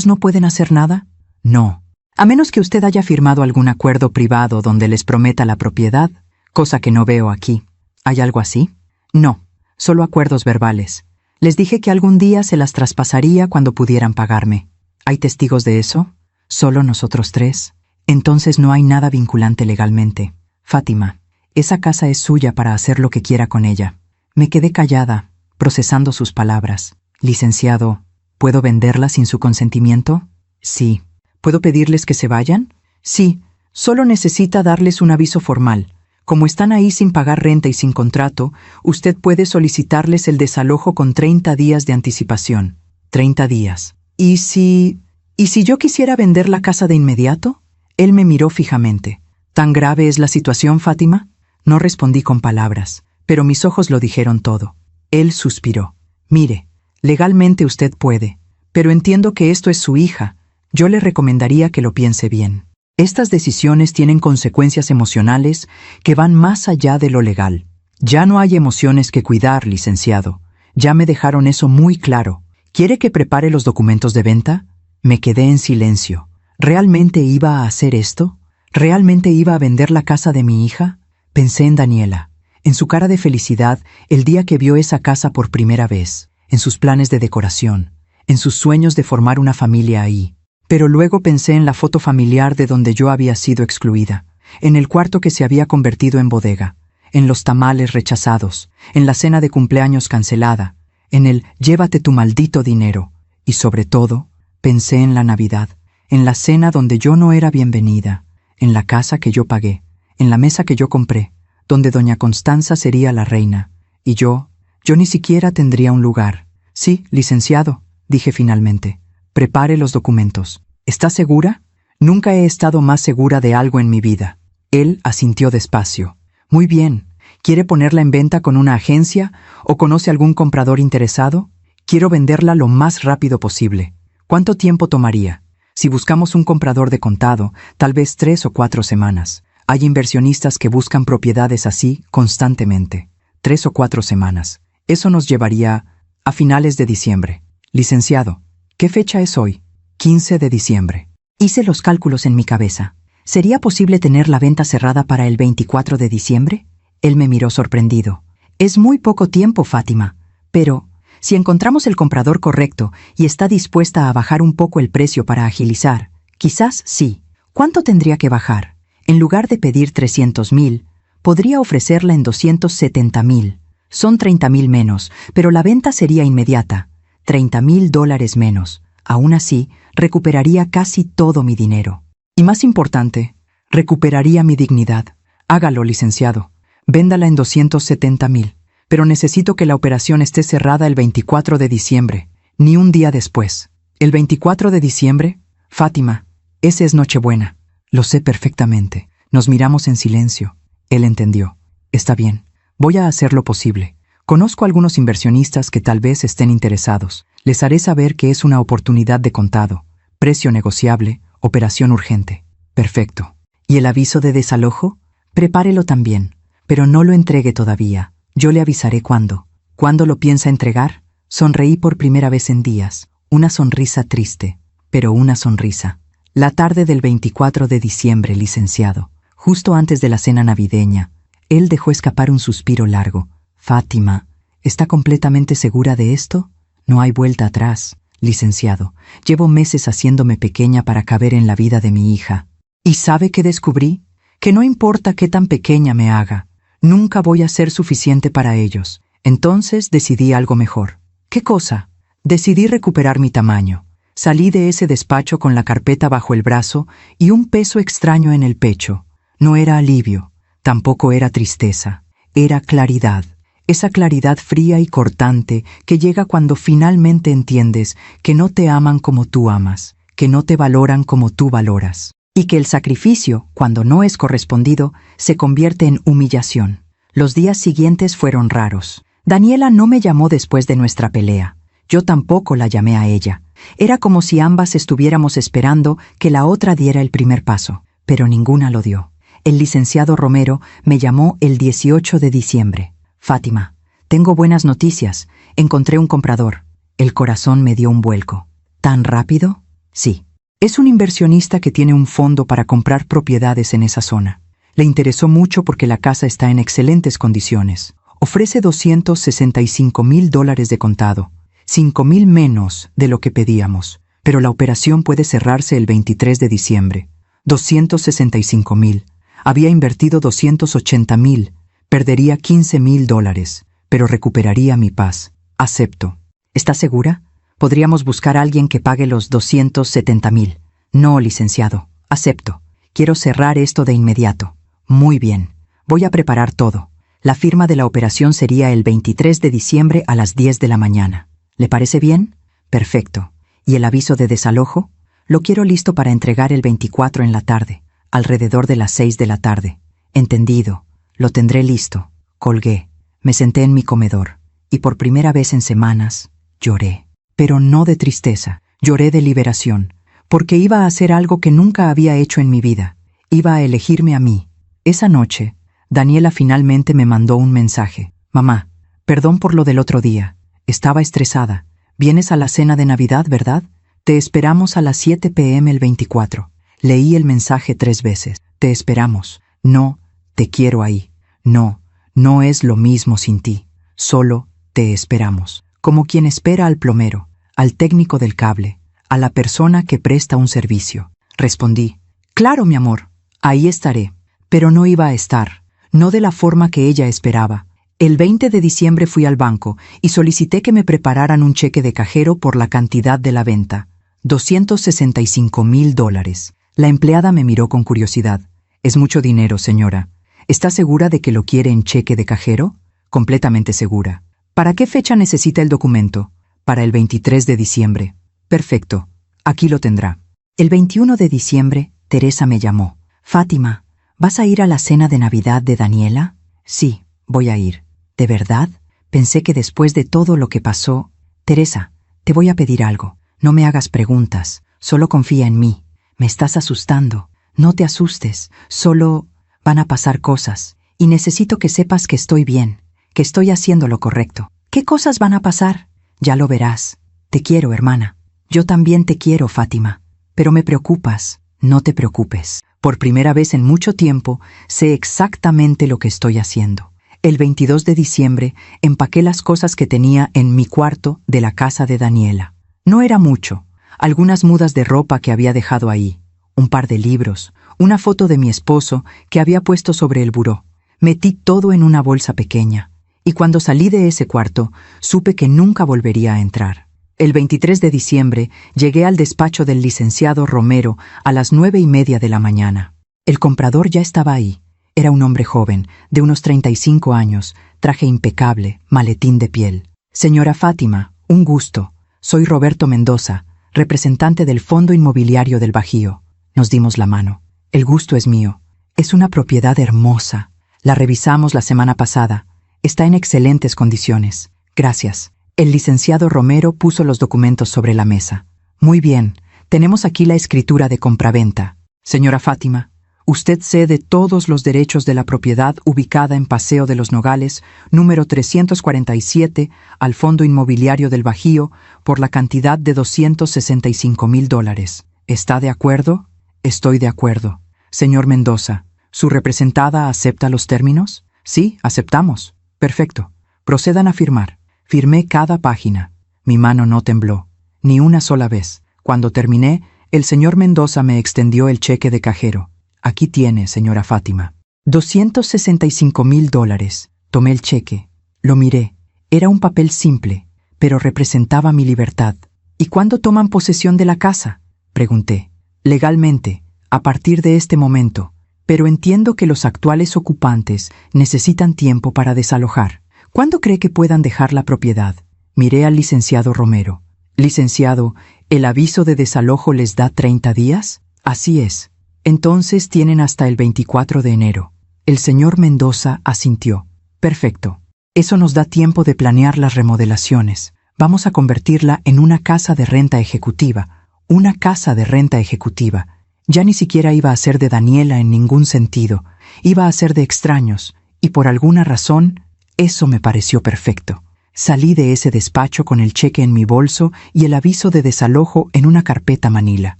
no pueden hacer nada? No. A menos que usted haya firmado algún acuerdo privado donde les prometa la propiedad, cosa que no veo aquí. ¿Hay algo así? No, solo acuerdos verbales. Les dije que algún día se las traspasaría cuando pudieran pagarme. ¿Hay testigos de eso? ¿Solo nosotros 3? Entonces no hay nada vinculante legalmente. Fátima, esa casa es suya para hacer lo que quiera con ella. Me quedé callada, procesando sus palabras. Licenciado, ¿puedo venderla sin su consentimiento? Sí. ¿Puedo pedirles que se vayan? Sí, solo necesita darles un aviso formal. Como están ahí sin pagar renta y sin contrato, usted puede solicitarles el desalojo con 30 días de anticipación. 30 días. ¿Y si yo quisiera vender la casa de inmediato? Él me miró fijamente. ¿Tan grave es la situación, Fátima? No respondí con palabras, pero mis ojos lo dijeron todo. Él suspiró. Mire, legalmente usted puede, pero entiendo que esto es su hija. Yo le recomendaría que lo piense bien. Estas decisiones tienen consecuencias emocionales que van más allá de lo legal. Ya no hay emociones que cuidar, licenciado. Ya me dejaron eso muy claro. ¿Quiere que prepare los documentos de venta? Me quedé en silencio. ¿Realmente iba a hacer esto? ¿Realmente iba a vender la casa de mi hija? Pensé en Daniela, en su cara de felicidad el día que vio esa casa por primera vez, en sus planes de decoración, en sus sueños de formar una familia ahí. Pero luego pensé en la foto familiar de donde yo había sido excluida, en el cuarto que se había convertido en bodega, en los tamales rechazados, en la cena de cumpleaños cancelada, en el llévate tu maldito dinero, y sobre todo, pensé en la Navidad, en la cena donde yo no era bienvenida, en la casa que yo pagué, en la mesa que yo compré, donde doña Constanza sería la reina, y yo ni siquiera tendría un lugar. Sí, licenciado, dije finalmente. Prepare los documentos. ¿Está segura? Nunca he estado más segura de algo en mi vida. Él asintió despacio. Muy bien. ¿Quiere ponerla en venta con una agencia o conoce algún comprador interesado? Quiero venderla lo más rápido posible. ¿Cuánto tiempo tomaría? Si buscamos un comprador de contado, tal vez 3 o 4 semanas. Hay inversionistas que buscan propiedades así constantemente. 3 o 4 semanas. Eso nos llevaría a finales de diciembre. Licenciado, ¿qué fecha es hoy? 15 de diciembre. Hice los cálculos en mi cabeza. ¿Sería posible tener la venta cerrada para el 24 de diciembre? Él me miró sorprendido. Es muy poco tiempo, Fátima. Pero, si encontramos el comprador correcto y está dispuesta a bajar un poco el precio para agilizar, quizás sí. ¿Cuánto tendría que bajar? En lugar de pedir 300,000, podría ofrecerla en 270,000. Son 30,000 menos, pero la venta sería inmediata. $30,000 menos. Aún así, recuperaría casi todo mi dinero. Y más importante, recuperaría mi dignidad. Hágalo, licenciado. Véndala en 270,000. Pero necesito que la operación esté cerrada el 24 de diciembre, ni un día después. ¿El 24 de diciembre? Fátima, ese es Nochebuena. Lo sé perfectamente. Nos miramos en silencio. Él entendió. Está bien. Voy a hacer lo posible. Conozco a algunos inversionistas que tal vez estén interesados. Les haré saber que es una oportunidad de contado. Precio negociable, operación urgente. Perfecto. ¿Y el aviso de desalojo? Prepárelo también, pero no lo entregue todavía. Yo le avisaré cuándo. ¿Cuándo lo piensa entregar? Sonreí por primera vez en días. Una sonrisa triste, pero una sonrisa. La tarde del 24 de diciembre, licenciado, justo antes de la cena navideña, él dejó escapar un suspiro largo. Fátima, ¿está completamente segura de esto? No hay vuelta atrás, licenciado. Llevo meses haciéndome pequeña para caber en la vida de mi hija. ¿Y sabe qué descubrí? Que no importa qué tan pequeña me haga, nunca voy a ser suficiente para ellos. Entonces decidí algo mejor. ¿Qué cosa? Decidí recuperar mi tamaño. Salí de ese despacho con la carpeta bajo el brazo y un peso extraño en el pecho. No era alivio, tampoco era tristeza, era claridad. Esa claridad fría y cortante que llega cuando finalmente entiendes que no te aman como tú amas, que no te valoran como tú valoras, y que el sacrificio, cuando no es correspondido, se convierte en humillación. Los días siguientes fueron raros. Daniela no me llamó después de nuestra pelea. Yo tampoco la llamé a ella. Era como si ambas estuviéramos esperando que la otra diera el primer paso, pero ninguna lo dio. El licenciado Romero me llamó el 18 de diciembre. Fátima, tengo buenas noticias. Encontré un comprador. El corazón me dio un vuelco. ¿Tan rápido? Sí. Es un inversionista que tiene un fondo para comprar propiedades en esa zona. Le interesó mucho porque la casa está en excelentes condiciones. Ofrece $265,000 de contado. 5,000 menos de lo que pedíamos, pero la operación puede cerrarse el 23 de diciembre. 265,000. Había invertido 280,000. Perdería $15,000, pero recuperaría mi paz. Acepto. ¿Está segura? Podríamos buscar a alguien que pague los 270,000. No, licenciado. Acepto. Quiero cerrar esto de inmediato. Muy bien. Voy a preparar todo. La firma de la operación sería el 23 de diciembre a las 10 de la mañana. ¿Le parece bien? Perfecto. ¿Y el aviso de desalojo? Lo quiero listo para entregar el 24 en la tarde, alrededor de las 6 de la tarde. Entendido. Lo tendré listo. Colgué. Me senté en mi comedor. Y por primera vez en semanas, lloré. Pero no de tristeza. Lloré de liberación. Porque iba a hacer algo que nunca había hecho en mi vida. Iba a elegirme a mí. Esa noche, Daniela finalmente me mandó un mensaje. Mamá, perdón por lo del otro día. Estaba estresada. Vienes a la cena de Navidad, ¿verdad? Te esperamos a las 7 p.m. el 24. Leí el mensaje 3 veces. Te esperamos. No, te quiero ahí. No, no es lo mismo sin ti. Solo te esperamos. Como quien espera al plomero, al técnico del cable, a la persona que presta un servicio. Respondí. Claro, mi amor. Ahí estaré. Pero no iba a estar. No de la forma que ella esperaba. El 20 de diciembre fui al banco y solicité que me prepararan un cheque de cajero por la cantidad de la venta. $265,000. La empleada me miró con curiosidad. Es mucho dinero, señora. ¿Está segura de que lo quiere en cheque de cajero? Completamente segura. ¿Para qué fecha necesita el documento? Para el 23 de diciembre. Perfecto. Aquí lo tendrá. El 21 de diciembre, Teresa me llamó. Fátima, ¿vas a ir a la cena de Navidad de Daniela? Sí, voy a ir. ¿De verdad? Pensé que después de todo lo que pasó... Teresa, te voy a pedir algo. No me hagas preguntas. Solo confía en mí. Me estás asustando. No te asustes. Solo van a pasar cosas. Y necesito que sepas que estoy bien, que estoy haciendo lo correcto. ¿Qué cosas van a pasar? Ya lo verás. Te quiero, hermana. Yo también te quiero, Fátima. Pero me preocupas. No te preocupes. Por primera vez en mucho tiempo, sé exactamente lo que estoy haciendo. El 22 de diciembre empaqué las cosas que tenía en mi cuarto de la casa de Daniela. No era mucho. Algunas mudas de ropa que había dejado ahí, un par de libros, una foto de mi esposo que había puesto sobre el buró. Metí todo en una bolsa pequeña, y cuando salí de ese cuarto, supe que nunca volvería a entrar. El 23 de diciembre llegué al despacho del licenciado Romero a las 9:30 de la mañana. El comprador ya estaba ahí. Era un hombre joven, de unos 35 años, traje impecable, maletín de piel. Señora Fátima, un gusto. Soy Roberto Mendoza, representante del Fondo Inmobiliario del Bajío. Nos dimos la mano. El gusto es mío. Es una propiedad hermosa. La revisamos la semana pasada. Está en excelentes condiciones. Gracias. El licenciado Romero puso los documentos sobre la mesa. Muy bien. Tenemos aquí la escritura de compraventa. Señora Fátima, usted cede todos los derechos de la propiedad ubicada en Paseo de los Nogales, número 347, al Fondo Inmobiliario del Bajío por la cantidad de $265,000. ¿Está de acuerdo? Estoy de acuerdo. Señor Mendoza, ¿su representada acepta los términos? Sí, aceptamos. Perfecto. Procedan a firmar. Firmé cada página. Mi mano no tembló, ni una sola vez. Cuando terminé, el señor Mendoza me extendió el cheque de cajero. Aquí tiene, señora Fátima. $265,000. Tomé el cheque. Lo miré. Era un papel simple, pero representaba mi libertad. ¿Y cuándo toman posesión de la casa? Pregunté. Legalmente, a partir de este momento, pero entiendo que los actuales ocupantes necesitan tiempo para desalojar. ¿Cuándo cree que puedan dejar la propiedad? Miré al licenciado Romero. Licenciado, ¿el aviso de desalojo les da 30 días? Así es. Entonces tienen hasta el 24 de enero. El señor Mendoza asintió. Perfecto. Eso nos da tiempo de planear las remodelaciones. Vamos a convertirla en una casa de renta ejecutiva. Una casa de renta ejecutiva. Ya ni siquiera iba a ser de Daniela en ningún sentido. Iba a ser de extraños. Y por alguna razón, eso me pareció perfecto. Salí de ese despacho con el cheque en mi bolso y el aviso de desalojo en una carpeta manila.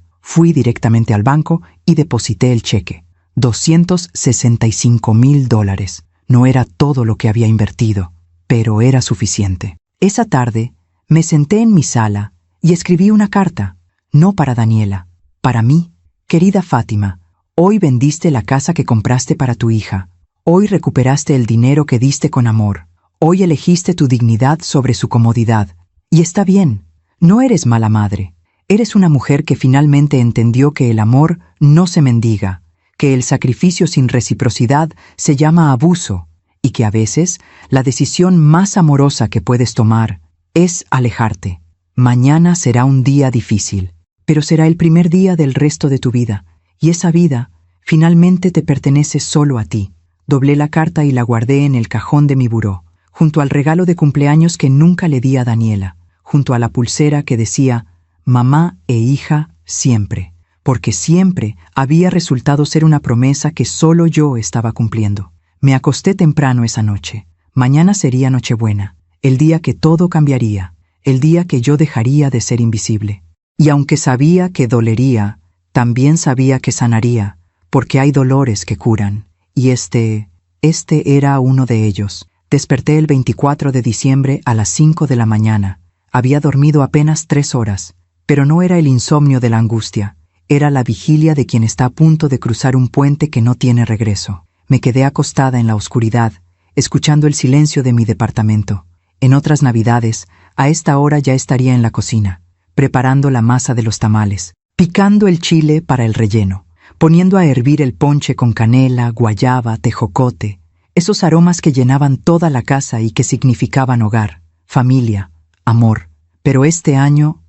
Fui directamente al banco y deposité el cheque. $265,000. No era todo lo que había invertido, pero era suficiente. Esa tarde, me senté en mi sala y escribí una carta, no para Daniela, para mí. Querida Fátima, hoy vendiste la casa que compraste para tu hija. Hoy recuperaste el dinero que diste con amor. Hoy elegiste tu dignidad sobre su comodidad. Y está bien, no eres mala madre. Eres una mujer que finalmente entendió que el amor no se mendiga, que el sacrificio sin reciprocidad se llama abuso y que a veces la decisión más amorosa que puedes tomar es alejarte. Mañana será un día difícil, pero será el primer día del resto de tu vida, y esa vida finalmente te pertenece solo a ti. Doblé la carta y la guardé en el cajón de mi buró, junto al regalo de cumpleaños que nunca le di a Daniela, junto a la pulsera que decía mamá e hija siempre, porque siempre había resultado ser una promesa que solo yo estaba cumpliendo. Me acosté temprano esa noche. Mañana sería Nochebuena, el día que todo cambiaría, el día que yo dejaría de ser invisible. Y aunque sabía que dolería, también sabía que sanaría, porque hay dolores que curan, y este era uno de ellos. Desperté el 24 de diciembre a las 5 de la mañana. Había dormido apenas 3 horas. Pero no era el insomnio de la angustia, era la vigilia de quien está a punto de cruzar un puente que no tiene regreso. Me quedé acostada en la oscuridad, escuchando el silencio de mi departamento. En otras Navidades, a esta hora ya estaría en la cocina, preparando la masa de los tamales, picando el chile para el relleno, poniendo a hervir el ponche con canela, guayaba, tejocote, esos aromas que llenaban toda la casa y que significaban hogar, familia, amor. Pero este año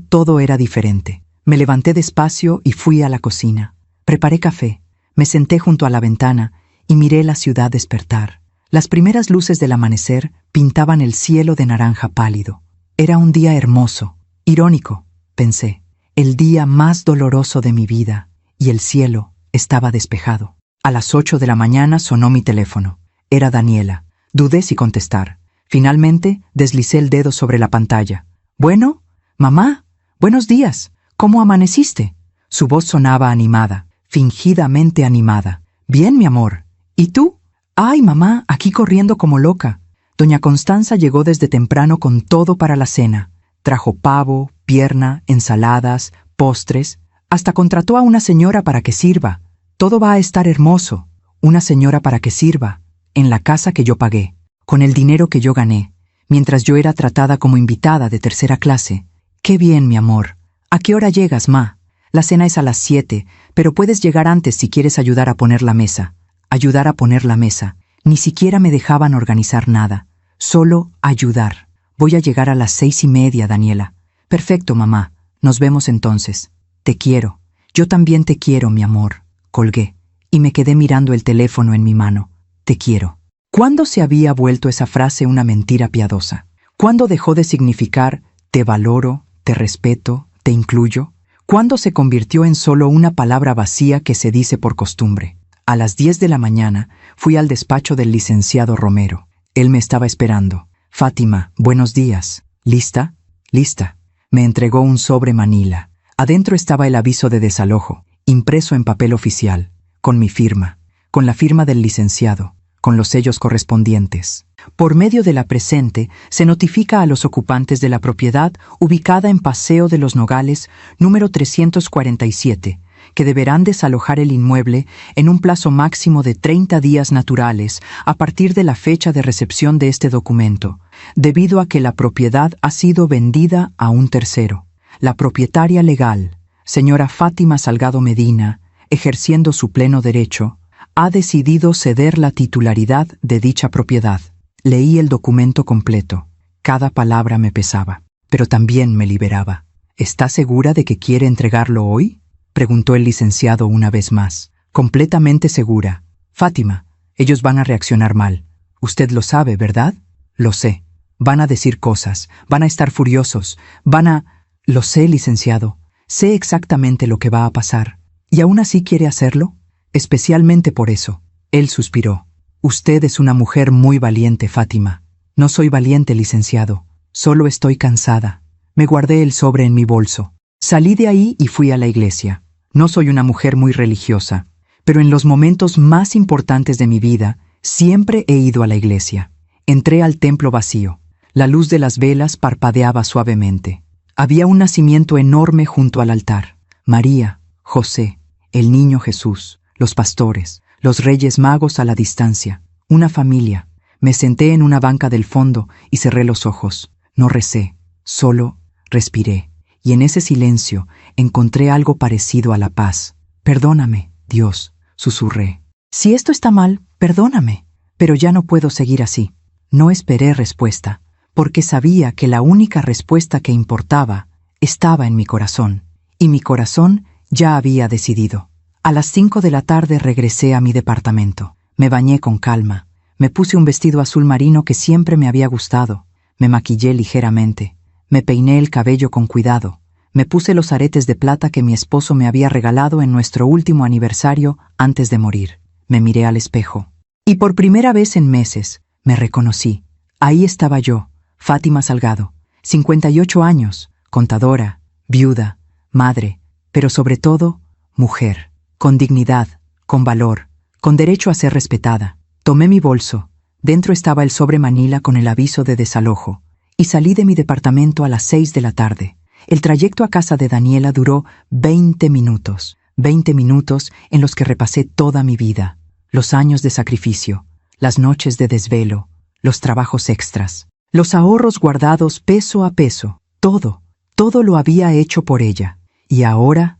todo era diferente. Me levanté despacio y fui a la cocina. Preparé café, me senté junto a la ventana y miré la ciudad despertar. Las primeras luces del amanecer pintaban el cielo de naranja pálido. Era un día hermoso, irónico, pensé. el día más doloroso de mi vida, y el cielo estaba despejado. A las 8 de la mañana sonó mi teléfono. Era Daniela. Dudé si contestar. Finalmente, deslicé el dedo sobre la pantalla. «Bueno, mamá, buenos días. ¿Cómo amaneciste?» Su voz sonaba animada, fingidamente animada. «Bien, mi amor. ¿Y tú?» «Ay, mamá, aquí corriendo como loca». Doña Constanza llegó desde temprano con todo para la cena. Trajo pavo, pierna, ensaladas, postres. Hasta contrató a una señora para que sirva. Todo va a estar hermoso. Una señora para que sirva. En la casa que yo pagué. Con el dinero que yo gané. Mientras yo era tratada como invitada de tercera clase. «Qué bien, mi amor. ¿A qué hora llegas, ma?» «La cena es a las 7, pero puedes llegar antes si quieres ayudar a poner la mesa». Ayudar a poner la mesa. Ni siquiera me dejaban organizar nada. Solo ayudar. «Voy a llegar a las 6:30, Daniela». «Perfecto, mamá. Nos vemos entonces. Te quiero». «Yo también te quiero, mi amor». Colgué, y me quedé mirando el teléfono en mi mano. «Te quiero». ¿Cuándo se había vuelto esa frase una mentira piadosa? ¿Cuándo dejó de significar «te valoro, te respeto, te incluyo»? ¿Cuándo se convirtió en solo una palabra vacía que se dice por costumbre? A las 10 de la mañana fui al despacho del licenciado Romero. Él me estaba esperando. «Fátima, buenos días. ¿Lista?» «Lista». Me entregó un sobre manila. Adentro estaba el aviso de desalojo, impreso en papel oficial, con mi firma, con la firma del licenciado, con los sellos correspondientes. Por medio de la presente, se notifica a los ocupantes de la propiedad ubicada en Paseo de los Nogales, número 347, que deberán desalojar el inmueble en un plazo máximo de 30 días naturales a partir de la fecha de recepción de este documento, debido a que la propiedad ha sido vendida a un tercero. La propietaria legal, señora Fátima Salgado Medina, ejerciendo su pleno derecho, ha decidido ceder la titularidad de dicha propiedad. Leí el documento completo. Cada palabra me pesaba, pero también me liberaba. ¿Está segura de que quiere entregarlo hoy?, preguntó el licenciado una vez más. Completamente segura. Fátima, ellos van a reaccionar mal. Usted lo sabe, ¿verdad? Lo sé. Van a decir cosas, van a estar furiosos, van a... Lo sé, licenciado. Sé exactamente lo que va a pasar. ¿Y aún así quiere hacerlo? Especialmente por eso. Él suspiró. Usted es una mujer muy valiente, Fátima. No soy valiente, licenciado. Solo estoy cansada. Me guardé el sobre en mi bolso. Salí de ahí y fui a la iglesia. No soy una mujer muy religiosa, pero en los momentos más importantes de mi vida siempre he ido a la iglesia. Entré al templo vacío. La luz de las velas parpadeaba suavemente. Había un nacimiento enorme junto al altar. María, José, el niño Jesús, los pastores, los reyes magos a la distancia, una familia. Me senté en una banca del fondo y cerré los ojos. No recé, solo respiré. Y en ese silencio encontré algo parecido a la paz. «Perdóname, Dios», susurré. «Si esto está mal, perdóname, pero ya no puedo seguir así». No esperé respuesta, porque sabía que la única respuesta que importaba estaba en mi corazón, y mi corazón ya había decidido. A las 5 de la tarde regresé a mi departamento. Me bañé con calma. Me puse un vestido azul marino que siempre me había gustado. Me maquillé ligeramente. Me peiné el cabello con cuidado. Me puse los aretes de plata que mi esposo me había regalado en nuestro último aniversario antes de morir. Me miré al espejo. Y por primera vez en meses, me reconocí. Ahí estaba yo, Fátima Salgado, 58 años, contadora, viuda, madre, pero sobre todo, mujer, con dignidad, con valor, con derecho a ser respetada. Tomé mi bolso. Dentro estaba el sobre manila con el aviso de desalojo. Y salí de mi departamento a las 6 de la tarde. El trayecto a casa de Daniela duró 20 minutos. 20 minutos en los que repasé toda mi vida. Los años de sacrificio, las noches de desvelo, los trabajos extras, los ahorros guardados peso a peso. Todo lo había hecho por ella. Y ahora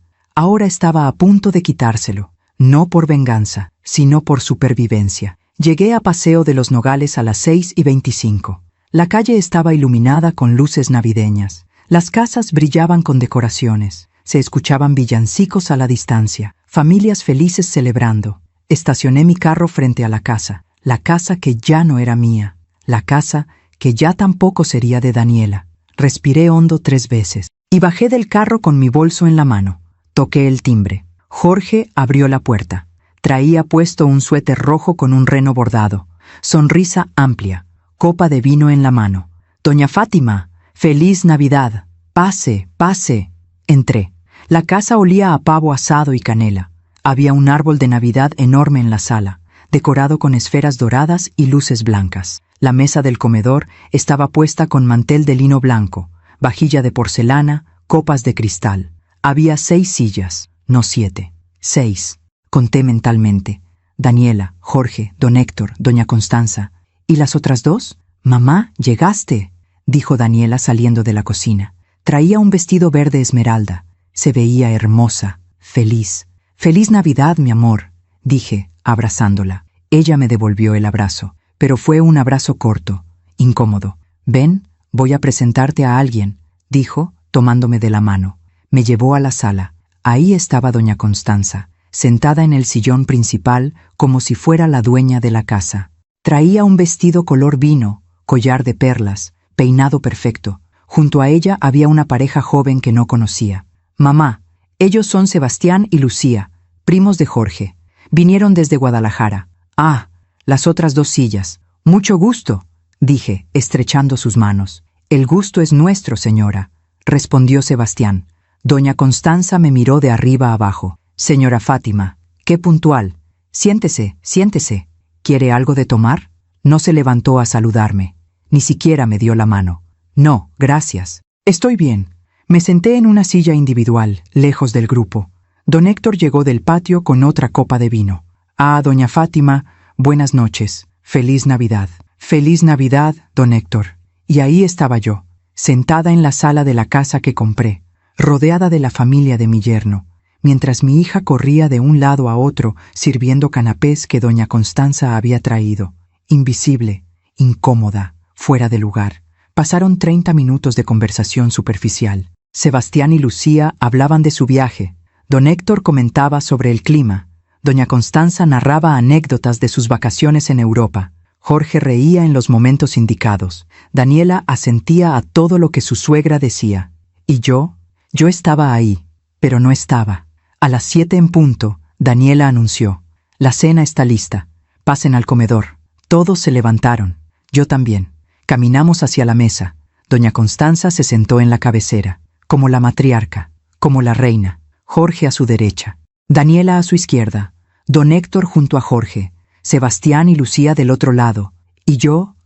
estaba a punto de quitárselo. No por venganza, sino por supervivencia. Llegué a Paseo de los Nogales a las 6:25. La calle estaba iluminada con luces navideñas. Las casas brillaban con decoraciones. Se escuchaban villancicos a la distancia. Familias felices celebrando. Estacioné mi carro frente a la casa que ya no era mía. La casa que ya tampoco sería de Daniela. Respiré hondo 3 veces. Y bajé del carro con mi bolso en la mano. Toqué el timbre. Jorge abrió la puerta. Traía puesto un suéter rojo con un reno bordado. Sonrisa amplia. Copa de vino en la mano. «Doña Fátima, feliz Navidad. Pase, pase». Entré. La casa olía a pavo asado y canela. Había un árbol de Navidad enorme en la sala, decorado con esferas doradas y luces blancas. La mesa del comedor estaba puesta con mantel de lino blanco, vajilla de porcelana, copas de cristal. Había 6 sillas, no 7. 6. Conté mentalmente. Daniela, Jorge, don Héctor, doña Constanza. ¿Y las otras 2? «Mamá, llegaste», dijo Daniela saliendo de la cocina. Traía un vestido verde esmeralda. Se veía hermosa, feliz. «Feliz Navidad, mi amor», dije, abrazándola. Ella me devolvió el abrazo, pero fue un abrazo corto, incómodo. «Ven, voy a presentarte a alguien», dijo, tomándome de la mano. Me llevó a la sala. Ahí estaba doña Constanza, sentada en el sillón principal como si fuera la dueña de la casa. Traía un vestido color vino, collar de perlas, peinado perfecto. Junto a ella había una pareja joven que no conocía. «Mamá, ellos son Sebastián y Lucía, primos de Jorge. Vinieron desde Guadalajara». «Ah, las otras 2 sillas. Mucho gusto», dije, estrechando sus manos. «El gusto es nuestro, señora», respondió Sebastián. Doña Constanza me miró de arriba abajo. «Señora Fátima, qué puntual. Siéntese, siéntese. ¿Quiere algo de tomar?» No se levantó a saludarme. Ni siquiera me dio la mano. «No, gracias. Estoy bien». Me senté en una silla individual, lejos del grupo. Don Héctor llegó del patio con otra copa de vino. «Ah, doña Fátima, buenas noches. Feliz Navidad». «Feliz Navidad, don Héctor». Y ahí estaba yo, sentada en la sala de la casa que compré, rodeada de la familia de mi yerno, mientras mi hija corría de un lado a otro sirviendo canapés que doña Constanza había traído. Invisible, incómoda, fuera de lugar. Pasaron 30 minutos de conversación superficial. Sebastián y Lucía hablaban de su viaje. Don Héctor comentaba sobre el clima. Doña Constanza narraba anécdotas de sus vacaciones en Europa. Jorge reía en los momentos indicados. Daniela asentía a todo lo que su suegra decía. Y yo estaba ahí, pero no estaba. A las 7 en punto, Daniela anunció: «La cena está lista. Pasen al comedor». Todos se levantaron. Yo también. Caminamos hacia la mesa. Doña Constanza se sentó en la cabecera, como la matriarca, como la reina. Jorge a su derecha, Daniela a su izquierda, don Héctor junto a Jorge, Sebastián y Lucía del otro lado, y yo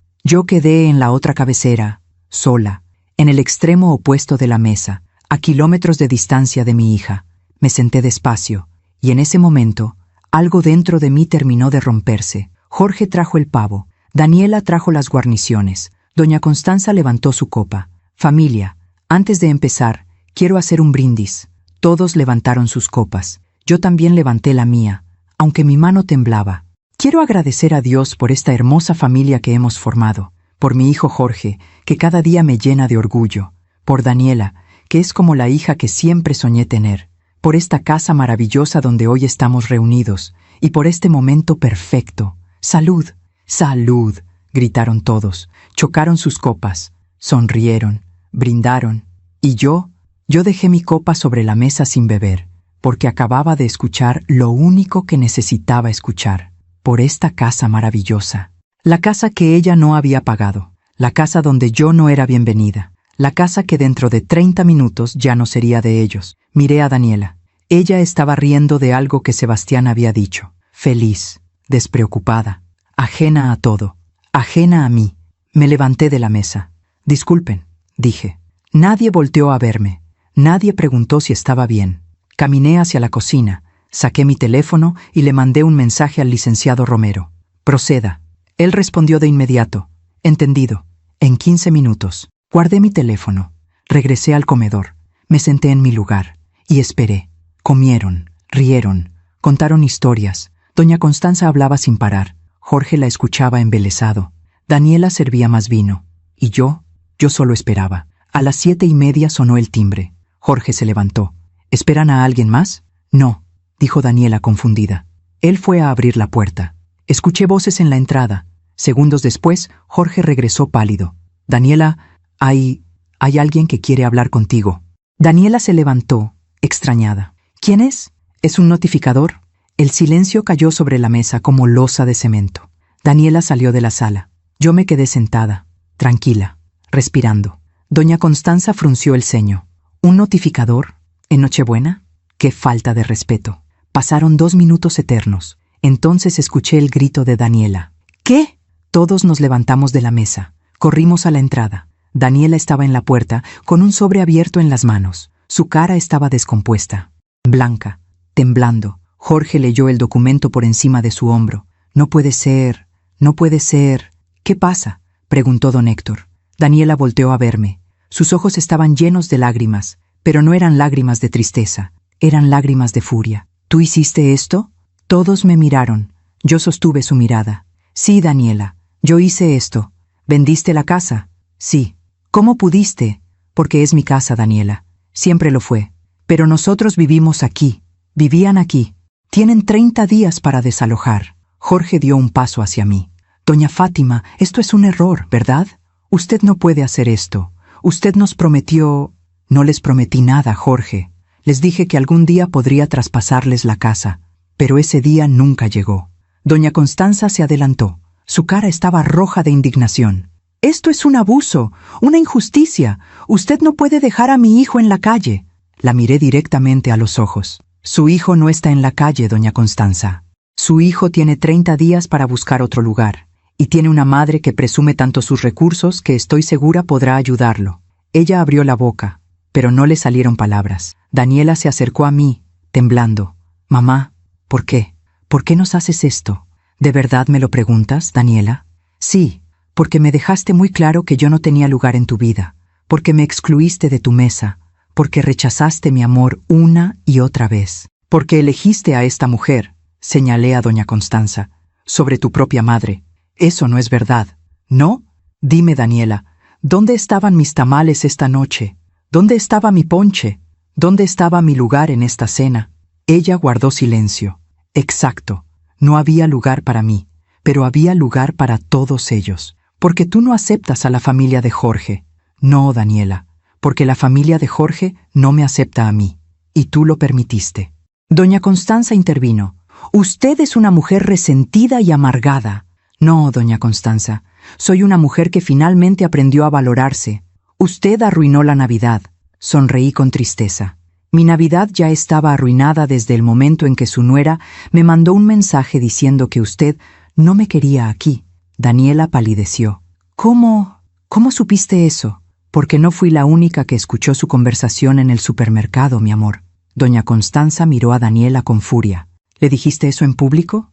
quedé en la otra cabecera, sola, en el extremo opuesto de la mesa, a kilómetros de distancia de mi hija. Me senté despacio, y en ese momento, algo dentro de mí terminó de romperse. Jorge trajo el pavo, Daniela trajo las guarniciones, doña Constanza levantó su copa. «Familia, antes de empezar, quiero hacer un brindis». Todos levantaron sus copas. Yo también levanté la mía, aunque mi mano temblaba. Quiero agradecer a Dios por esta hermosa familia que hemos formado, por mi hijo Jorge, que cada día me llena de orgullo, por Daniela, que es como la hija que siempre soñé tener, por esta casa maravillosa donde hoy estamos reunidos, y por este momento perfecto. «Salud, salud», gritaron todos, chocaron sus copas, sonrieron, brindaron, y yo dejé mi copa sobre la mesa sin beber, porque acababa de escuchar lo único que necesitaba escuchar, por esta casa maravillosa. La casa que ella no había pagado, la casa donde yo no era bienvenida, la casa que dentro de 30 minutos ya no sería de ellos. Miré a Daniela. Ella estaba riendo de algo que Sebastián había dicho, feliz, despreocupada, ajena a todo, ajena a mí. Me levanté de la mesa. «Disculpen», dije. Nadie volteó a verme. Nadie preguntó si estaba bien. Caminé hacia la cocina, saqué mi teléfono y le mandé un mensaje al licenciado Romero. «Proceda». Él respondió de inmediato. «Entendido. En 15 minutos». Guardé mi teléfono. Regresé al comedor. Me senté en mi lugar y esperé. Comieron, rieron, contaron historias. Doña Constanza hablaba sin parar. Jorge la escuchaba embelesado. Daniela servía más vino. Y yo solo esperaba. A las 7:30 sonó el timbre. Jorge se levantó. «¿Esperan a alguien más?» «No», dijo Daniela confundida. Él fue a abrir la puerta. Escuché voces en la entrada. Segundos después, Jorge regresó pálido. «Daniela, hay alguien que quiere hablar contigo». Daniela se levantó, extrañada. ¿Quién es? ¿Es un notificador? El silencio cayó sobre la mesa como losa de cemento. Daniela salió de la sala. Yo me quedé sentada, tranquila, respirando. Doña Constanza frunció el ceño. ¿Un notificador? ¿En Nochebuena? ¡Qué falta de respeto! Pasaron 2 minutos eternos. Entonces escuché el grito de Daniela. ¿Qué? Todos nos levantamos de la mesa. Corrimos a la entrada. Daniela estaba en la puerta, con un sobre abierto en las manos. Su cara estaba descompuesta, blanca, temblando. Jorge leyó el documento por encima de su hombro. No puede ser, no puede ser. ¿Qué pasa?, preguntó don Héctor. Daniela volteó a verme. Sus ojos estaban llenos de lágrimas, pero no eran lágrimas de tristeza, eran lágrimas de furia. ¿Tú hiciste esto? Todos me miraron. Yo sostuve su mirada. Sí, Daniela, yo hice esto. ¿Vendiste la casa? Sí. ¿Cómo pudiste? Porque es mi casa, Daniela. Siempre lo fue. Pero nosotros vivimos aquí. Vivían aquí. Tienen 30 días para desalojar. Jorge dio un paso hacia mí. Doña Fátima, esto es un error, ¿verdad? Usted no puede hacer esto. Usted nos prometió... No les prometí nada, Jorge. Les dije que algún día podría traspasarles la casa. Pero ese día nunca llegó. Doña Constanza se adelantó. Su cara estaba roja de indignación. Esto es un abuso, una injusticia. Usted no puede dejar a mi hijo en la calle. La miré directamente a los ojos. Su hijo no está en la calle, doña Constanza. Su hijo tiene 30 días para buscar otro lugar. Y tiene una madre que presume tanto sus recursos que estoy segura podrá ayudarlo. Ella abrió la boca, pero no le salieron palabras. Daniela se acercó a mí, temblando. Mamá, ¿por qué? ¿Por qué nos haces esto? ¿De verdad me lo preguntas, Daniela? Sí. Porque me dejaste muy claro que yo no tenía lugar en tu vida, porque me excluiste de tu mesa, porque rechazaste mi amor una y otra vez, porque elegiste a esta mujer, señalé a doña Constanza, sobre tu propia madre. Eso no es verdad, ¿no? Dime, Daniela, ¿dónde estaban mis tamales esta noche? ¿Dónde estaba mi ponche? ¿Dónde estaba mi lugar en esta cena? Ella guardó silencio. Exacto, no había lugar para mí, pero había lugar para todos ellos. Porque tú no aceptas a la familia de Jorge. No, Daniela, porque la familia de Jorge no me acepta a mí, y tú lo permitiste. Doña Constanza intervino. Usted es una mujer resentida y amargada. No, doña Constanza, soy una mujer que finalmente aprendió a valorarse. Usted arruinó la Navidad. Sonreí con tristeza. Mi Navidad ya estaba arruinada desde el momento en que su nuera me mandó un mensaje diciendo que usted no me quería aquí. Daniela palideció. ¿Cómo supiste eso? Porque no fui la única que escuchó su conversación en el supermercado, mi amor. Doña Constanza miró a Daniela con furia. ¿Le dijiste eso en público?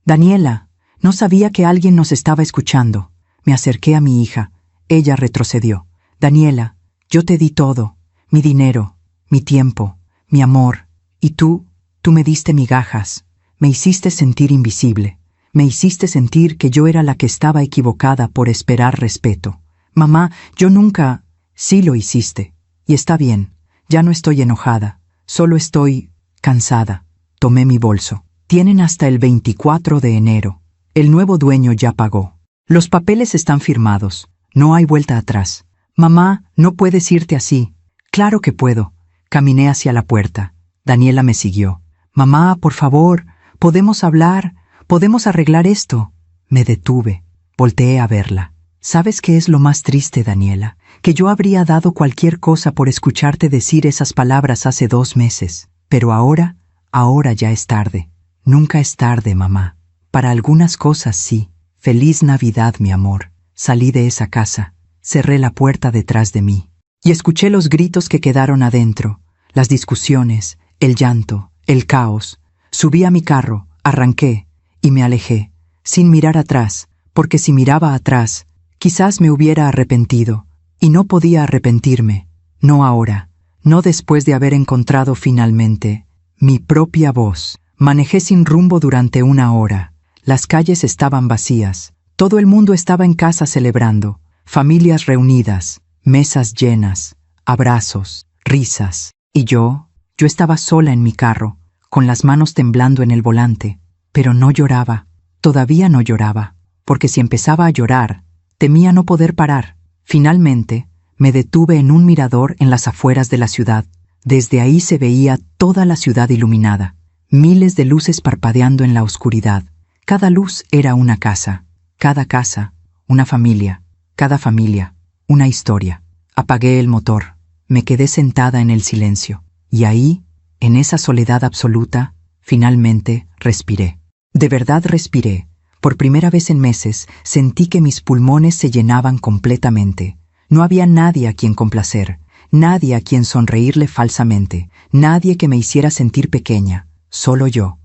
Daniela, no sabía que alguien nos estaba escuchando. Me acerqué a mi hija. Ella retrocedió. Daniela, yo te di todo. Mi dinero, mi tiempo, mi amor. Y tú me diste migajas. Me hiciste sentir invisible. Me hiciste sentir que yo era la que estaba equivocada por esperar respeto. Mamá, yo nunca... Sí lo hiciste. Y está bien. Ya no estoy enojada. Solo estoy... cansada. Tomé mi bolso. Tienen hasta el 24 de enero. El nuevo dueño ya pagó. Los papeles están firmados. No hay vuelta atrás. Mamá, no puedes irte así. Claro que puedo. Caminé hacia la puerta. Daniela me siguió. Mamá, por favor, podemos hablar... ¿Podemos arreglar esto? Me detuve. Volteé a verla. ¿Sabes qué es lo más triste, Daniela? Que yo habría dado cualquier cosa por escucharte decir esas palabras hace 2 meses. Pero ahora ya es tarde. Nunca es tarde, mamá. Para algunas cosas sí. Feliz Navidad, mi amor. Salí de esa casa. Cerré la puerta detrás de mí. Y escuché los gritos que quedaron adentro. Las discusiones, el llanto, el caos. Subí a mi carro, arranqué. Y me alejé, sin mirar atrás, porque si miraba atrás, quizás me hubiera arrepentido, y no podía arrepentirme, no ahora, no después de haber encontrado finalmente mi propia voz. Manejé sin rumbo durante 1 hora. Las calles estaban vacías, todo el mundo estaba en casa celebrando, familias reunidas, mesas llenas, abrazos, risas, y yo estaba sola en mi carro, con las manos temblando en el volante. Pero no lloraba, todavía no lloraba, porque si empezaba a llorar, temía no poder parar. Finalmente, Me detuve en un mirador en las afueras de la ciudad. Desde ahí se veía toda la ciudad iluminada, miles de luces parpadeando en la oscuridad. Cada luz era una casa, cada casa, una familia, cada familia, una historia. Apagué el motor, me quedé sentada en el silencio, y ahí, en esa soledad absoluta, finalmente respiré. De verdad respiré. Por primera vez en meses sentí que mis pulmones se llenaban completamente. No había nadie a quien complacer, nadie a quien sonreírle falsamente, nadie que me hiciera sentir pequeña, solo yo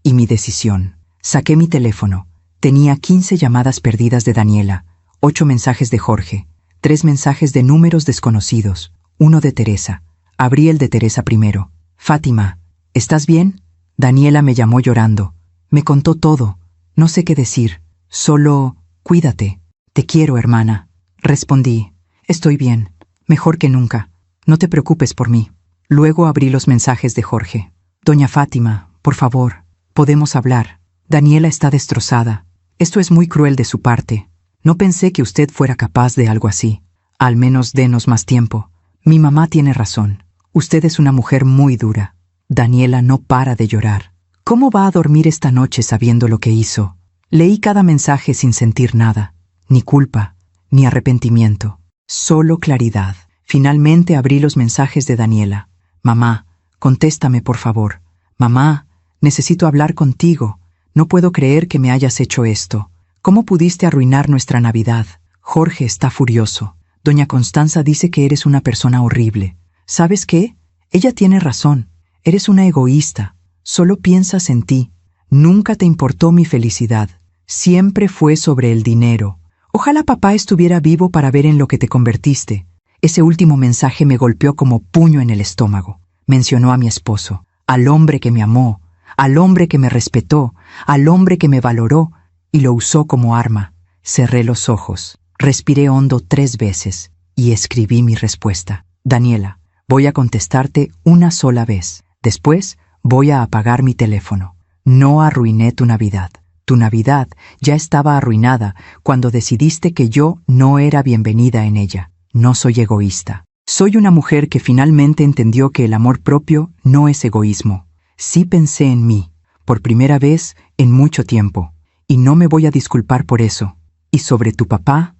y mi decisión. Saqué mi teléfono. Tenía 15 llamadas perdidas de Daniela, 8 mensajes de Jorge, 3 mensajes de números desconocidos, 1 de Teresa. Abrí el de Teresa primero. Fátima, ¿estás bien? Daniela me llamó llorando. Me contó todo. No sé qué decir. Solo, cuídate. Te quiero, hermana. Respondí. Estoy bien. Mejor que nunca. No te preocupes por mí. Luego abrí los mensajes de Jorge. Doña Fátima, por favor, podemos hablar. Daniela está destrozada. Esto es muy cruel de su parte. No pensé que usted fuera capaz de algo así. Al menos denos más tiempo. Mi mamá tiene razón. Usted es una mujer muy dura. Daniela no para de llorar. ¿Cómo va a dormir esta noche sabiendo lo que hizo? Leí cada mensaje sin sentir nada. Ni culpa, ni arrepentimiento. Solo claridad. Finalmente abrí los mensajes de Daniela. Mamá, contéstame por favor. Mamá, necesito hablar contigo. No puedo creer que me hayas hecho esto. ¿Cómo pudiste arruinar nuestra Navidad? Jorge está furioso. Doña Constanza dice que eres una persona horrible. ¿Sabes qué? Ella tiene razón. Eres una egoísta. Solo piensas en ti. Nunca te importó mi felicidad. Siempre fue sobre el dinero. Ojalá papá estuviera vivo para ver en lo que te convertiste. Ese último mensaje me golpeó como puño en el estómago. Mencionó a mi esposo, al hombre que me amó, al hombre que me respetó, al hombre que me valoró, y lo usó como arma. Cerré los ojos, respiré hondo 3 veces y escribí mi respuesta. Daniela, voy a contestarte una sola vez. Después voy a apagar mi teléfono. No arruiné tu Navidad. Tu Navidad ya estaba arruinada cuando decidiste que yo no era bienvenida en ella. No soy egoísta. Soy una mujer que finalmente entendió que el amor propio no es egoísmo. Sí pensé en mí, por primera vez en mucho tiempo, y no me voy a disculpar por eso. Y sobre tu papá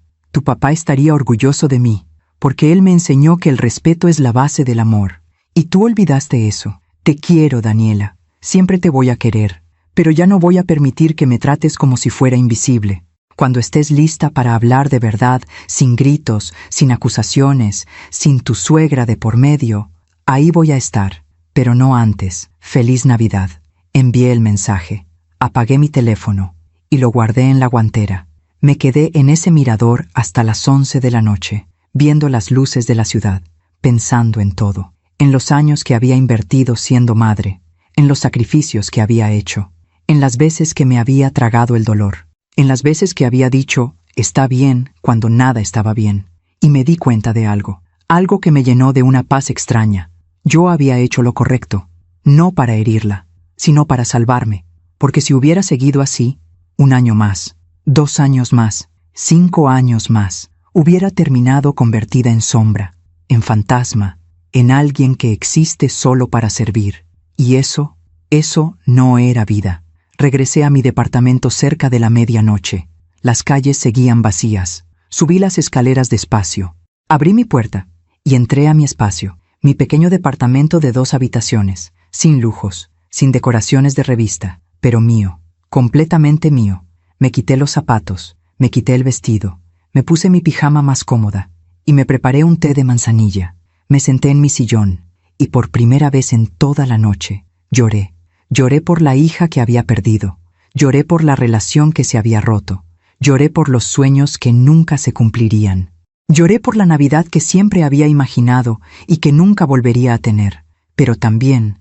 estaría orgulloso de mí, porque él me enseñó que el respeto es la base del amor. Y tú olvidaste eso. Te quiero, Daniela. Siempre te voy a querer, pero ya no voy a permitir que me trates como si fuera invisible. Cuando estés lista para hablar de verdad, sin gritos, sin acusaciones, sin tu suegra de por medio, ahí voy a estar, pero no antes. Feliz Navidad. Envié el mensaje, apagué mi teléfono y lo guardé en la guantera. Me quedé en ese mirador hasta las 11 de la noche, viendo las luces de la ciudad, pensando en todo, en los años que había invertido siendo madre, en los sacrificios que había hecho, en las veces que me había tragado el dolor, en las veces que había dicho, está bien, cuando nada estaba bien. Y me di cuenta de algo que me llenó de una paz extraña. Yo había hecho lo correcto, no para herirla, sino para salvarme, porque si hubiera seguido así, 1 año más, 2 años más, 5 años más, hubiera terminado convertida en sombra, en fantasma, en alguien que existe solo para servir. Y eso no era vida. Regresé a mi departamento cerca de la medianoche. Las calles seguían vacías. Subí las escaleras despacio. Abrí mi puerta y entré a mi espacio, mi pequeño departamento de 2 habitaciones, sin lujos, sin decoraciones de revista, pero mío, completamente mío. Me quité los zapatos, me quité el vestido, me puse mi pijama más cómoda y me preparé un té de manzanilla. Me senté en mi sillón y por primera vez en toda la noche lloré. Lloré por la hija que había perdido, lloré por la relación que se había roto, lloré por los sueños que nunca se cumplirían, lloré por la Navidad que siempre había imaginado y que nunca volvería a tener, pero también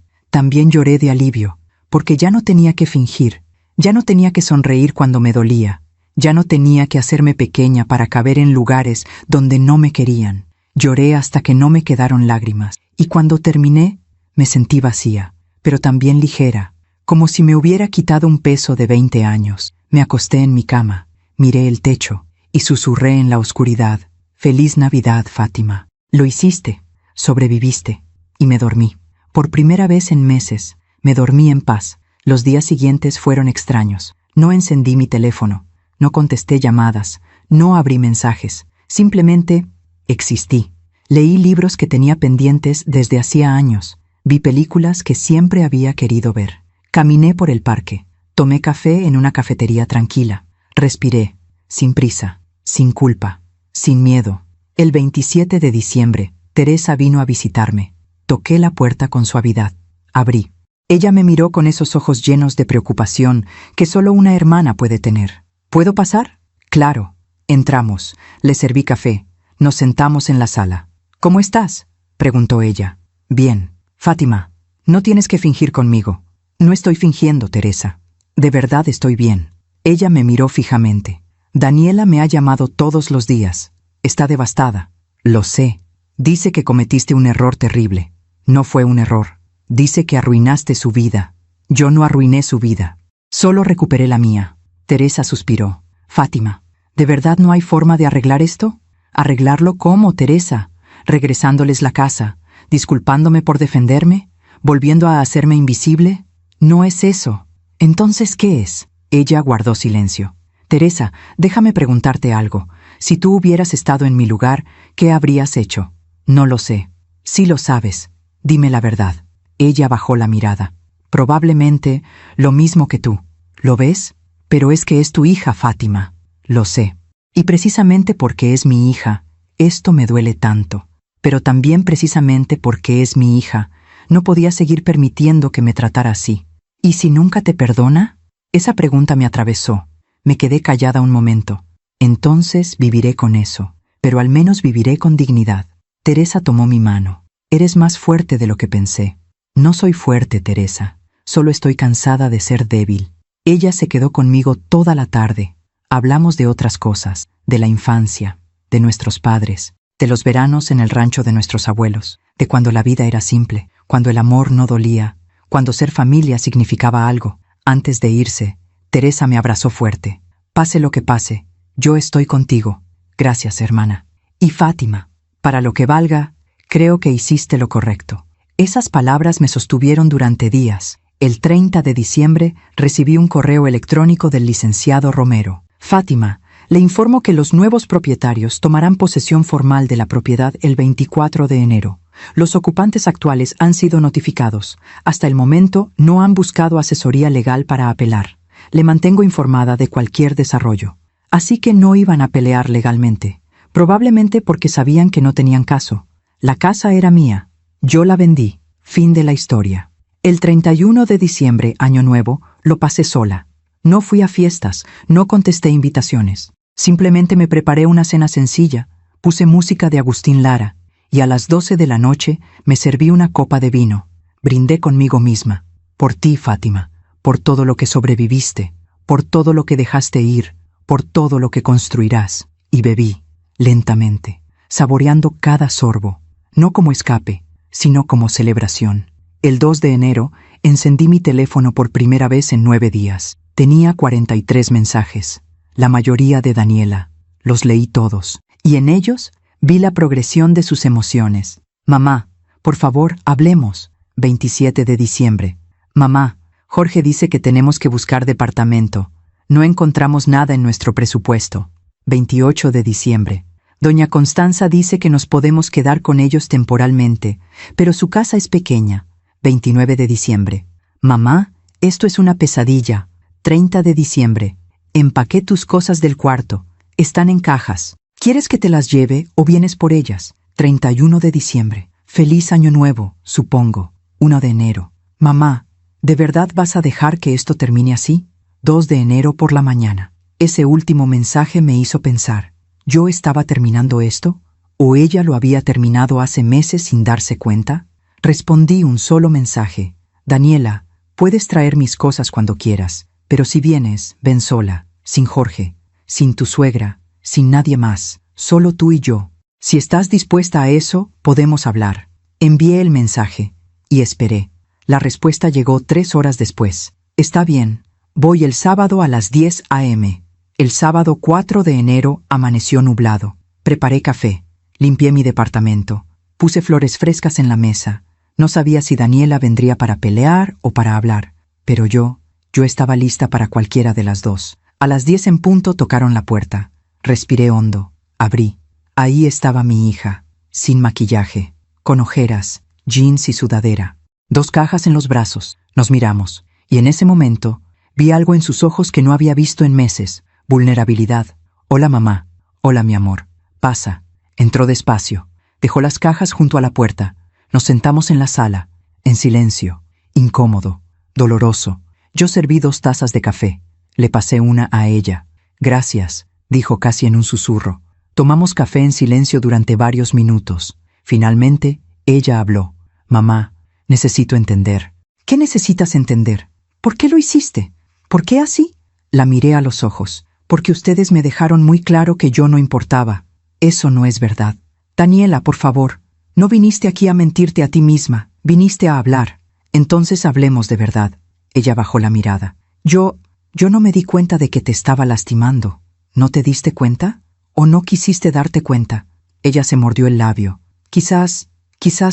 lloré de alivio, porque ya no tenía que fingir, ya no tenía que sonreír cuando me dolía, ya no tenía que hacerme pequeña para caber en lugares donde no me querían. Lloré hasta que no me quedaron lágrimas, y cuando terminé, me sentí vacía, pero también ligera, como si me hubiera quitado un peso de 20 años. Me acosté en mi cama, miré el techo y susurré en la oscuridad, Feliz Navidad, Fátima. Lo hiciste, sobreviviste. Y me dormí. Por primera vez en meses, me dormí en paz. Los días siguientes fueron extraños. No encendí mi teléfono, no contesté llamadas, no abrí mensajes. Simplemente existí. Leí libros que tenía pendientes desde hacía años. Vi películas que siempre había querido ver. Caminé por el parque. Tomé café en una cafetería tranquila. Respiré, sin prisa, sin culpa, sin miedo. El 27 de diciembre, Teresa vino a visitarme. Toqué la puerta con suavidad. Abrí. Ella me miró con esos ojos llenos de preocupación que solo una hermana puede tener. ¿Puedo pasar? Claro. Entramos. Le serví café. Nos sentamos en la sala. ¿Cómo estás?, preguntó ella. Bien. Fátima, no tienes que fingir conmigo. No estoy fingiendo, Teresa. De verdad estoy bien. Ella me miró fijamente. Daniela me ha llamado todos los días. Está devastada. Lo sé. Dice que cometiste un error terrible. No fue un error. Dice que arruinaste su vida. Yo no arruiné su vida. Solo recuperé la mía. Teresa suspiró. Fátima, ¿de verdad no hay forma de arreglar esto? ¿Arreglarlo cómo, Teresa? ¿Regresándoles la casa? ¿Disculpándome por defenderme? ¿Volviendo a hacerme invisible? No es eso. ¿Entonces qué es? Ella guardó silencio. Teresa, déjame preguntarte algo. Si tú hubieras estado en mi lugar, ¿qué habrías hecho? No lo sé. Sí lo sabes. Dime la verdad. Ella bajó la mirada. Probablemente lo mismo que tú. ¿Lo ves? Pero es que es tu hija, Fátima. Lo sé. Y precisamente porque es mi hija, esto me duele tanto. Pero también precisamente porque es mi hija, no podía seguir permitiendo que me tratara así. ¿Y si nunca te perdona? Esa pregunta me atravesó. Me quedé callada un momento. Entonces viviré con eso, pero al menos viviré con dignidad. Teresa tomó mi mano. Eres más fuerte de lo que pensé. No soy fuerte, Teresa. Solo estoy cansada de ser débil. Ella se quedó conmigo toda la tarde. Hablamos de otras cosas, de la infancia, de nuestros padres, de los veranos en el rancho de nuestros abuelos, de cuando la vida era simple, cuando el amor no dolía, cuando ser familia significaba algo. Antes de irse, Teresa me abrazó fuerte. Pase lo que pase, yo estoy contigo. Gracias, hermana. Y Fátima, para lo que valga, creo que hiciste lo correcto. Esas palabras me sostuvieron durante días. El 30 de diciembre recibí un correo electrónico del licenciado Romero. Fátima, le informo que los nuevos propietarios tomarán posesión formal de la propiedad el 24 de enero. Los ocupantes actuales han sido notificados. Hasta el momento no han buscado asesoría legal para apelar. Le mantengo informada de cualquier desarrollo. Así que no iban a pelear legalmente. Probablemente porque sabían que no tenían caso. La casa era mía. Yo la vendí. Fin de la historia. El 31 de diciembre, Año Nuevo, lo pasé sola. No fui a fiestas, no contesté invitaciones. Simplemente me preparé una cena sencilla, puse música de Agustín Lara, y a las 12 de la noche me serví una copa de vino. Brindé conmigo misma. Por ti, Fátima, por todo lo que sobreviviste, por todo lo que dejaste ir, por todo lo que construirás. Y bebí, lentamente, saboreando cada sorbo, no como escape, sino como celebración. El 2 de enero encendí mi teléfono por primera vez en 9 días. Tenía 43 mensajes, la mayoría de Daniela. Los leí todos, y en ellos vi la progresión de sus emociones. Mamá, por favor, hablemos. 27 de diciembre. Mamá, Jorge dice que tenemos que buscar departamento. No encontramos nada en nuestro presupuesto. 28 de diciembre. Doña Constanza dice que nos podemos quedar con ellos temporalmente, pero su casa es pequeña. 29 de diciembre. Mamá, esto es una pesadilla. 30 de diciembre. Empaqué tus cosas del cuarto. Están en cajas. ¿Quieres que te las lleve o vienes por ellas? 31 de diciembre. Feliz Año Nuevo, supongo. 1 de enero. Mamá, ¿de verdad vas a dejar que esto termine así? 2 de enero por la mañana. Ese último mensaje me hizo pensar. ¿Yo estaba terminando esto? ¿O ella lo había terminado hace meses sin darse cuenta? Respondí un solo mensaje. Daniela, puedes traer mis cosas cuando quieras, pero si vienes, ven sola, sin Jorge, sin tu suegra, sin nadie más, solo tú y yo. Si estás dispuesta a eso, podemos hablar. Envié el mensaje y esperé. La respuesta llegó 3 horas después. Está bien, voy el sábado a las 10 a.m. El sábado 4 de enero amaneció nublado. Preparé café, limpié mi departamento, puse flores frescas en la mesa. No sabía si Daniela vendría para pelear o para hablar, pero yo estaba lista para cualquiera de las dos. A las 10 en punto tocaron la puerta. Respiré hondo, abrí. Ahí estaba mi hija, sin maquillaje, con ojeras, jeans y sudadera. 2 cajas en los brazos. Nos miramos, y en ese momento vi algo en sus ojos que no había visto en meses. Vulnerabilidad. Hola mamá. Hola mi amor. Pasa. Entró despacio. Dejó las cajas junto a la puerta. Nos sentamos en la sala, en silencio, incómodo, doloroso. Yo serví 2 tazas de café. Le pasé una a ella. Gracias, dijo casi en un susurro. Tomamos café en silencio durante varios minutos. Finalmente, ella habló. Mamá, necesito entender. ¿Qué necesitas entender? ¿Por qué lo hiciste? ¿Por qué así? La miré a los ojos. Porque ustedes me dejaron muy claro que yo no importaba. Eso no es verdad. Daniela, por favor, no viniste aquí a mentirte a ti misma. Viniste a hablar. Entonces hablemos de verdad. Ella bajó la mirada. Yo no me di cuenta de que te estaba lastimando. ¿No te diste cuenta? ¿O no quisiste darte cuenta? Ella se mordió el labio. Quizás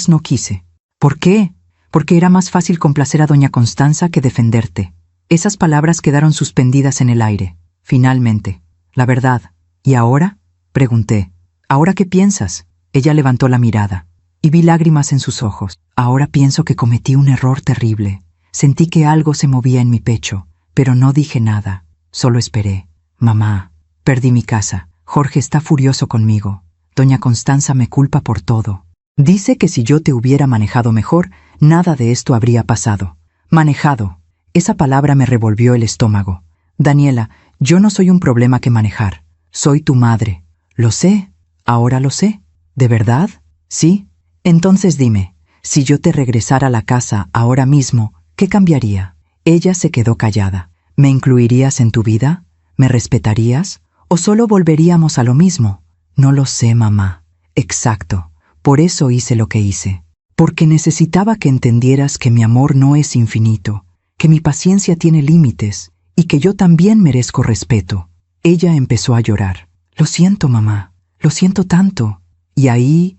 no quise. ¿Por qué? Porque era más fácil complacer a doña Constanza que defenderte. Esas palabras quedaron suspendidas en el aire. Finalmente. La verdad. ¿Y ahora? Pregunté. ¿Ahora qué piensas? Ella levantó la mirada. Y vi lágrimas en sus ojos. Ahora pienso que cometí un error terrible. Sentí que algo se movía en mi pecho, pero no dije nada. Solo esperé. Mamá, perdí mi casa. Jorge está furioso conmigo. Doña Constanza me culpa por todo. Dice que si yo te hubiera manejado mejor, nada de esto habría pasado. Manejado. Esa palabra me revolvió el estómago. Daniela, yo no soy un problema que manejar. Soy tu madre. Lo sé. Ahora lo sé. ¿De verdad? ¿Sí? Entonces dime, si yo te regresara a la casa ahora mismo, ¿qué cambiaría? Ella se quedó callada. ¿Me incluirías en tu vida? ¿Me respetarías? ¿O solo volveríamos a lo mismo? No lo sé, mamá. Exacto. Por eso hice lo que hice. Porque necesitaba que entendieras que mi amor no es infinito, que mi paciencia tiene límites y que yo también merezco respeto. Ella empezó a llorar. Lo siento, mamá. Lo siento tanto. Y ahí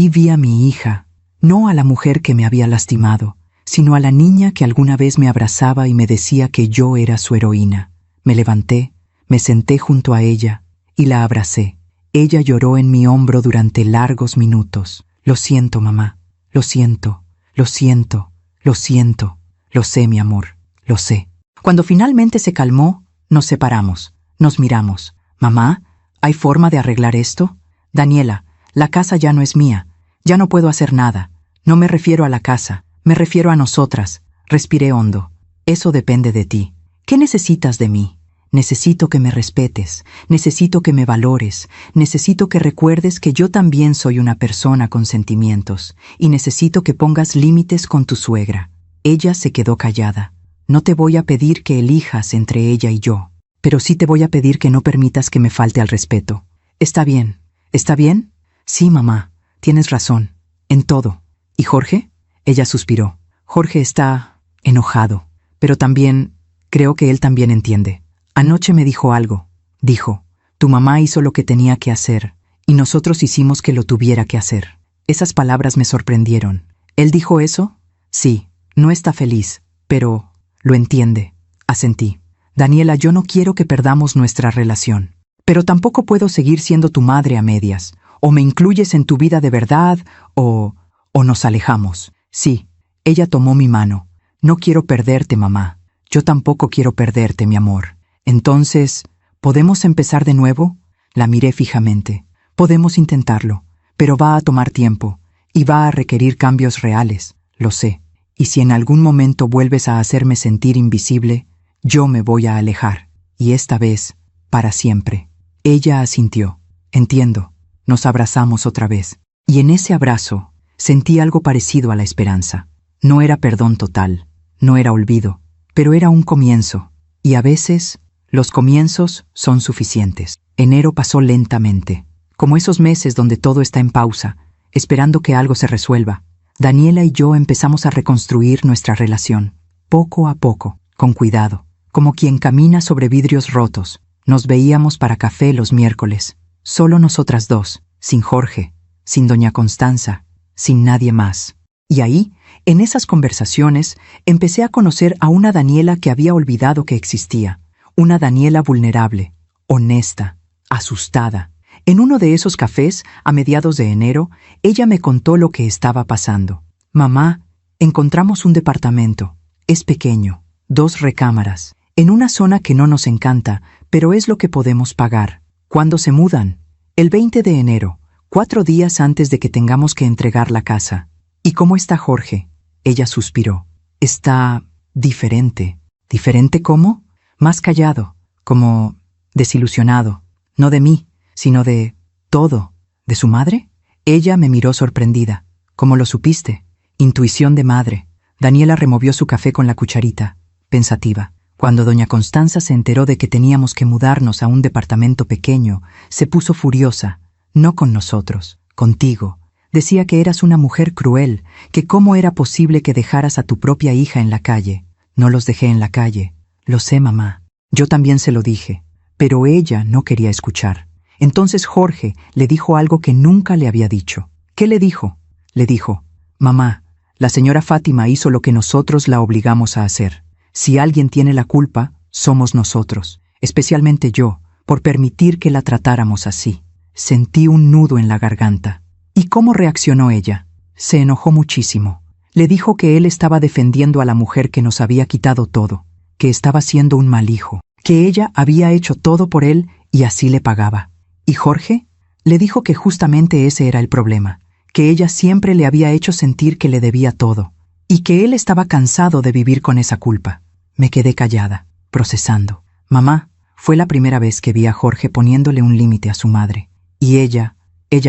vi a mi hija, no a la mujer que me había lastimado, sino a la niña que alguna vez me abrazaba y me decía que yo era su heroína. Me levanté, me senté junto a ella y la abracé. Ella lloró en mi hombro durante largos minutos. Lo siento, mamá. Lo siento, lo siento, lo siento. Lo sé, mi amor, lo sé. Cuando finalmente se calmó, nos separamos. Nos miramos. Mamá, ¿hay forma de arreglar esto? Daniela, la casa ya no es mía. Ya no puedo hacer nada. No me refiero a la casa. Me refiero a nosotras. Respiré hondo. Eso depende de ti. ¿Qué necesitas de mí? Necesito que me respetes. Necesito que me valores. Necesito que recuerdes que yo también soy una persona con sentimientos. Y necesito que pongas límites con tu suegra. Ella se quedó callada. No te voy a pedir que elijas entre ella y yo. Pero sí te voy a pedir que no permitas que me falte al respeto. Está bien. ¿Está bien? Sí, mamá. Tienes razón. En todo. ¿Y Jorge? Ella suspiró. Jorge está enojado. Pero también creo que él también entiende. Anoche me dijo algo. Dijo, tu mamá hizo lo que tenía que hacer, y nosotros hicimos que lo tuviera que hacer. Esas palabras me sorprendieron. ¿Él dijo eso? Sí. No está feliz, pero lo entiende. Asentí. Daniela, yo no quiero que perdamos nuestra relación. Pero tampoco puedo seguir siendo tu madre a medias. O me incluyes en tu vida de verdad, o nos alejamos. Sí, ella tomó mi mano. No quiero perderte, mamá. Yo tampoco quiero perderte, mi amor. Entonces, ¿podemos empezar de nuevo? La miré fijamente. Podemos intentarlo, pero va a tomar tiempo, y va a requerir cambios reales, lo sé. Y si en algún momento vuelves a hacerme sentir invisible, yo me voy a alejar, y esta vez, para siempre. Ella asintió. Entiendo. Nos abrazamos otra vez. Y en ese abrazo, sentí algo parecido a la esperanza. No era perdón total, no era olvido, pero era un comienzo. Y a veces, los comienzos son suficientes. Enero pasó lentamente, como esos meses donde todo está en pausa, esperando que algo se resuelva. Daniela y yo empezamos a reconstruir nuestra relación, poco a poco, con cuidado, como quien camina sobre vidrios rotos. Nos veíamos para café los miércoles. solo nosotras dos, sin Jorge, sin doña Constanza, sin nadie más. Y ahí, en esas conversaciones, empecé a conocer a una Daniela que había olvidado que existía, una Daniela vulnerable, honesta, asustada. En uno de esos cafés, a mediados de enero, ella me contó lo que estaba pasando. Mamá, encontramos un departamento. Es pequeño, 2 recámaras, en una zona que no nos encanta, pero es lo que podemos pagar. ¿Cuándo se mudan? El 20 de enero, 4 días antes de que tengamos que entregar la casa. ¿Y cómo está Jorge? Ella suspiró. Está diferente. ¿Diferente cómo? Más callado, como desilusionado. No de mí, sino de todo. ¿De su madre? Ella me miró sorprendida. ¿Cómo lo supiste? Intuición de madre. Daniela removió su café con la cucharita, pensativa. Cuando doña Constanza se enteró de que teníamos que mudarnos a un departamento pequeño, se puso furiosa. No con nosotros, contigo. Decía que eras una mujer cruel, que cómo era posible que dejaras a tu propia hija en la calle. No los dejé en la calle. Lo sé, mamá. Yo también se lo dije. Pero ella no quería escuchar. Entonces Jorge le dijo algo que nunca le había dicho. ¿Qué le dijo? Le dijo: mamá, la señora Fátima hizo lo que nosotros la obligamos a hacer. Si alguien tiene la culpa, somos nosotros, especialmente yo, por permitir que la tratáramos así. Sentí un nudo en la garganta. ¿Y cómo reaccionó ella? Se enojó muchísimo. Le dijo que él estaba defendiendo a la mujer que nos había quitado todo, que estaba siendo un mal hijo, que ella había hecho todo por él y así le pagaba. ¿Y Jorge? Le dijo que justamente ese era el problema, que ella siempre le había hecho sentir que le debía todo, y que él estaba cansado de vivir con esa culpa. Me quedé callada, procesando. Mamá, fue la primera vez que vi a Jorge poniéndole un límite a su madre. Y ella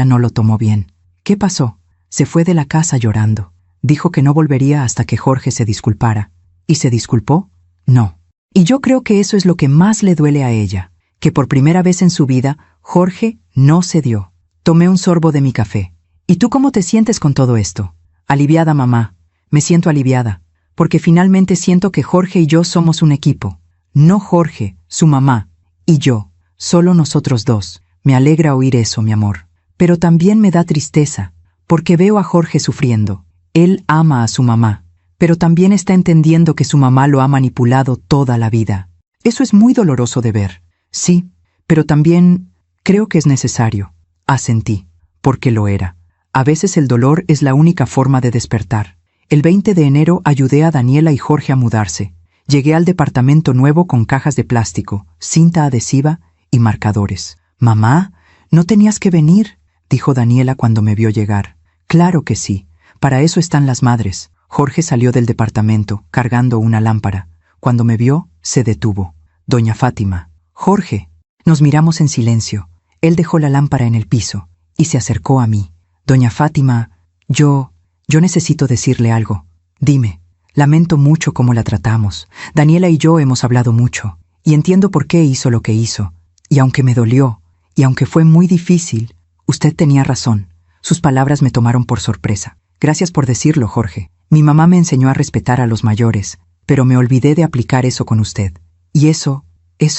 no lo tomó bien. ¿Qué pasó? Se fue de la casa llorando. Dijo que no volvería hasta que Jorge se disculpara. ¿Y se disculpó? No. Y yo creo que eso es lo que más le duele a ella, que por primera vez en su vida, Jorge no cedió. Tomé un sorbo de mi café. ¿Y tú cómo te sientes con todo esto? Aliviada, mamá. Me siento aliviada, porque finalmente siento que Jorge y yo somos un equipo. No Jorge, su mamá, y yo, solo nosotros dos. Me alegra oír eso, mi amor. Pero también me da tristeza, porque veo a Jorge sufriendo. Él ama a su mamá, pero también está entendiendo que su mamá lo ha manipulado toda la vida. Eso es muy doloroso de ver. Sí, pero también creo que es necesario. Asentí, porque lo era. A veces el dolor es la única forma de despertar. El 20 de enero ayudé a Daniela y Jorge a mudarse. Llegué al departamento nuevo con cajas de plástico, cinta adhesiva y marcadores. «Mamá, no tenías que venir», dijo Daniela cuando me vio llegar. «Claro que sí. Para eso están las madres». Jorge salió del departamento, cargando una lámpara. Cuando me vio, se detuvo. «Doña Fátima». «Jorge». Nos miramos en silencio. Él dejó la lámpara en el piso y se acercó a mí. «Doña Fátima, yo necesito decirle algo». «Dime». «Lamento mucho cómo la tratamos. Daniela y yo hemos hablado mucho, y entiendo por qué hizo lo que hizo. Y aunque me dolió, y aunque fue muy difícil, usted tenía razón». Sus palabras me tomaron por sorpresa. «Gracias por decirlo, Jorge. Mi mamá me enseñó a respetar a los mayores, pero me olvidé de aplicar eso con usted. Y eso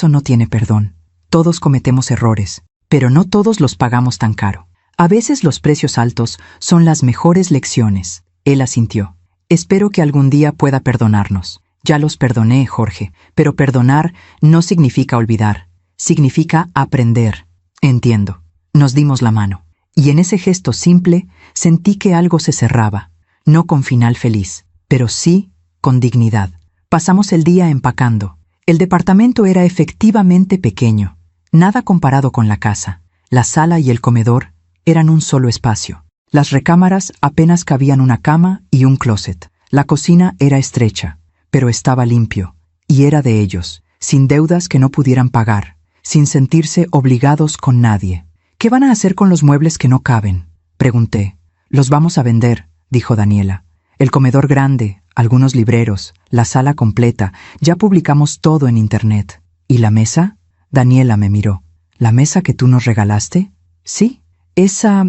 no tiene perdón. Todos cometemos errores, pero no todos los pagamos tan caro. A veces los precios altos son las mejores lecciones». Él asintió. «Espero que algún día pueda perdonarnos». «Ya los perdoné, Jorge, pero perdonar no significa olvidar. Significa aprender». «Entiendo». Nos dimos la mano. Y en ese gesto simple sentí que algo se cerraba. No con final feliz, pero sí con dignidad. Pasamos el día empacando. El departamento era efectivamente pequeño. Nada comparado con la casa. La sala y el comedor eran un solo espacio. Las recámaras apenas cabían una cama y un closet. La cocina era estrecha, pero estaba limpio. Y era de ellos, sin deudas que no pudieran pagar, sin sentirse obligados con nadie. «¿Qué van a hacer con los muebles que no caben?», pregunté. «Los vamos a vender», dijo Daniela. «El comedor grande, algunos libreros, la sala completa, ya publicamos todo en internet». «¿Y la mesa?», Daniela me miró. «¿La mesa que tú nos regalaste?». «Sí, esa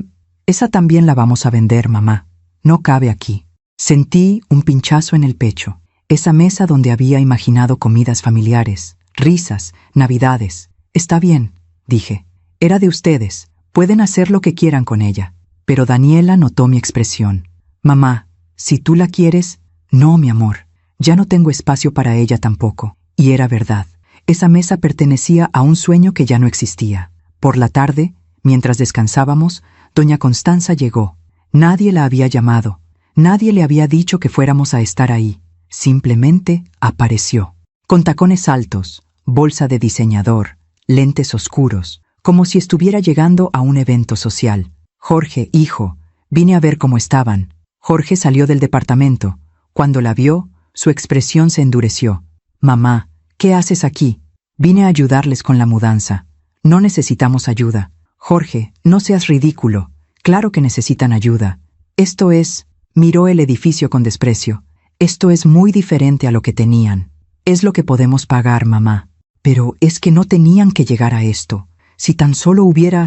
también la vamos a vender, mamá. No cabe aquí». Sentí un pinchazo en el pecho. Esa mesa donde había imaginado comidas familiares, risas, navidades. «Está bien», dije. Era de ustedes. Pueden hacer lo que quieran con ella. Pero Daniela notó mi expresión. Mamá, si tú la quieres... No, mi amor. Ya no tengo espacio para ella tampoco. Y era verdad. Esa mesa pertenecía a un sueño que ya no existía. Por la tarde, mientras descansábamos, doña Constanza llegó. Nadie la había llamado. Nadie le había dicho que fuéramos a estar ahí. Simplemente apareció. Con tacones altos, bolsa de diseñador, lentes oscuros, como si estuviera llegando a un evento social. Jorge, hijo, vine a ver cómo estaban. Jorge salió del departamento. Cuando la vio, su expresión se endureció. Mamá, ¿qué haces aquí? Vine a ayudarles con la mudanza. No necesitamos ayuda. Jorge, no seas ridículo. Claro que necesitan ayuda. Esto es... Miró el edificio con desprecio. Esto es muy diferente a lo que tenían. Es lo que podemos pagar, mamá. Pero es que no tenían que llegar a esto. Si tan solo hubiera,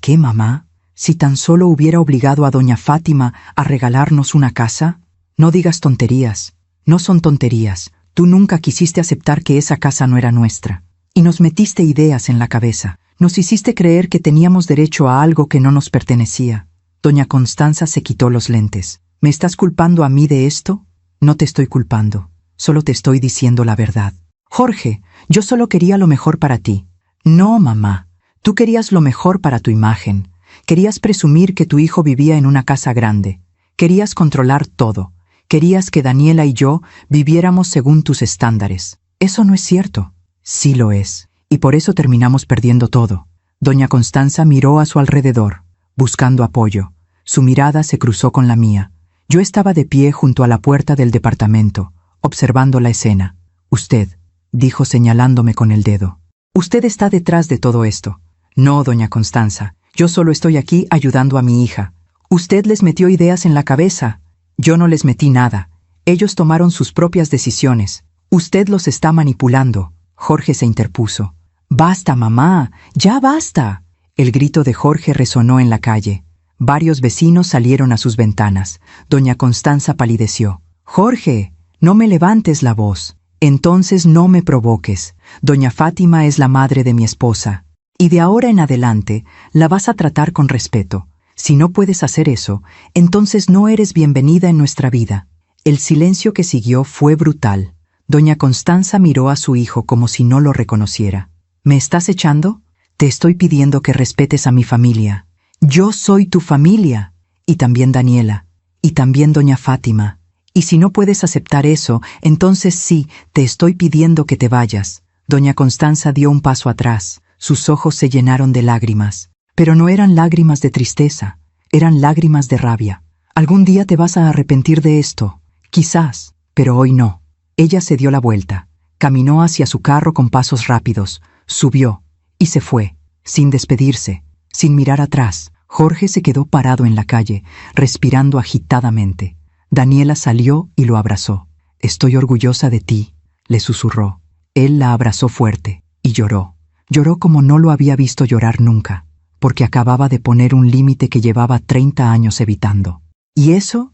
¿qué, mamá? Si tan solo hubiera obligado a doña Fátima a regalarnos una casa. No digas tonterías. No son tonterías. Tú nunca quisiste aceptar que esa casa no era nuestra. Y nos metiste ideas en la cabeza. Nos hiciste creer que teníamos derecho a algo que no nos pertenecía. Doña Constanza se quitó los lentes. ¿Me estás culpando a mí de esto? No te estoy culpando. Solo te estoy diciendo la verdad. Jorge, yo solo quería lo mejor para ti. No, mamá. Tú querías lo mejor para tu imagen. Querías presumir que tu hijo vivía en una casa grande. Querías controlar todo. Querías que Daniela y yo viviéramos según tus estándares. Eso no es cierto. Sí lo es. Y por eso terminamos perdiendo todo. Doña Constanza miró a su alrededor, buscando apoyo. Su mirada se cruzó con la mía. Yo estaba de pie junto a la puerta del departamento, observando la escena. Usted, dijo señalándome con el dedo. Usted está detrás de todo esto. No, doña Constanza, yo solo estoy aquí ayudando a mi hija. Usted les metió ideas en la cabeza. Yo no les metí nada. Ellos tomaron sus propias decisiones. Usted los está manipulando. Jorge se interpuso. Basta, mamá, ya basta. El grito de Jorge resonó en la calle. Varios vecinos salieron a sus ventanas. Doña Constanza palideció. Jorge, no me levantes la voz. Entonces no me provoques. Doña Fátima es la madre de mi esposa. Y de ahora en adelante la vas a tratar con respeto. Si no puedes hacer eso, entonces no eres bienvenida en nuestra vida. El silencio que siguió fue brutal. Doña Constanza miró a su hijo como si no lo reconociera. ¿Me estás echando? Te estoy pidiendo que respetes a mi familia. Yo soy tu familia. Y también Daniela. Y también doña Fátima. Y si no puedes aceptar eso, entonces sí, te estoy pidiendo que te vayas. Doña Constanza dio un paso atrás. Sus ojos se llenaron de lágrimas. Pero no eran lágrimas de tristeza. Eran lágrimas de rabia. Algún día te vas a arrepentir de esto. Quizás, pero hoy no. Ella se dio la vuelta. Caminó hacia su carro con pasos rápidos. Subió. Y se fue. Sin despedirse. Sin mirar atrás. Jorge se quedó parado en la calle, respirando agitadamente. Daniela salió y lo abrazó. Estoy orgullosa de ti, le susurró. Él la abrazó fuerte y lloró. Lloró como no lo había visto llorar nunca, porque acababa de poner un límite que llevaba 30 años evitando. Y eso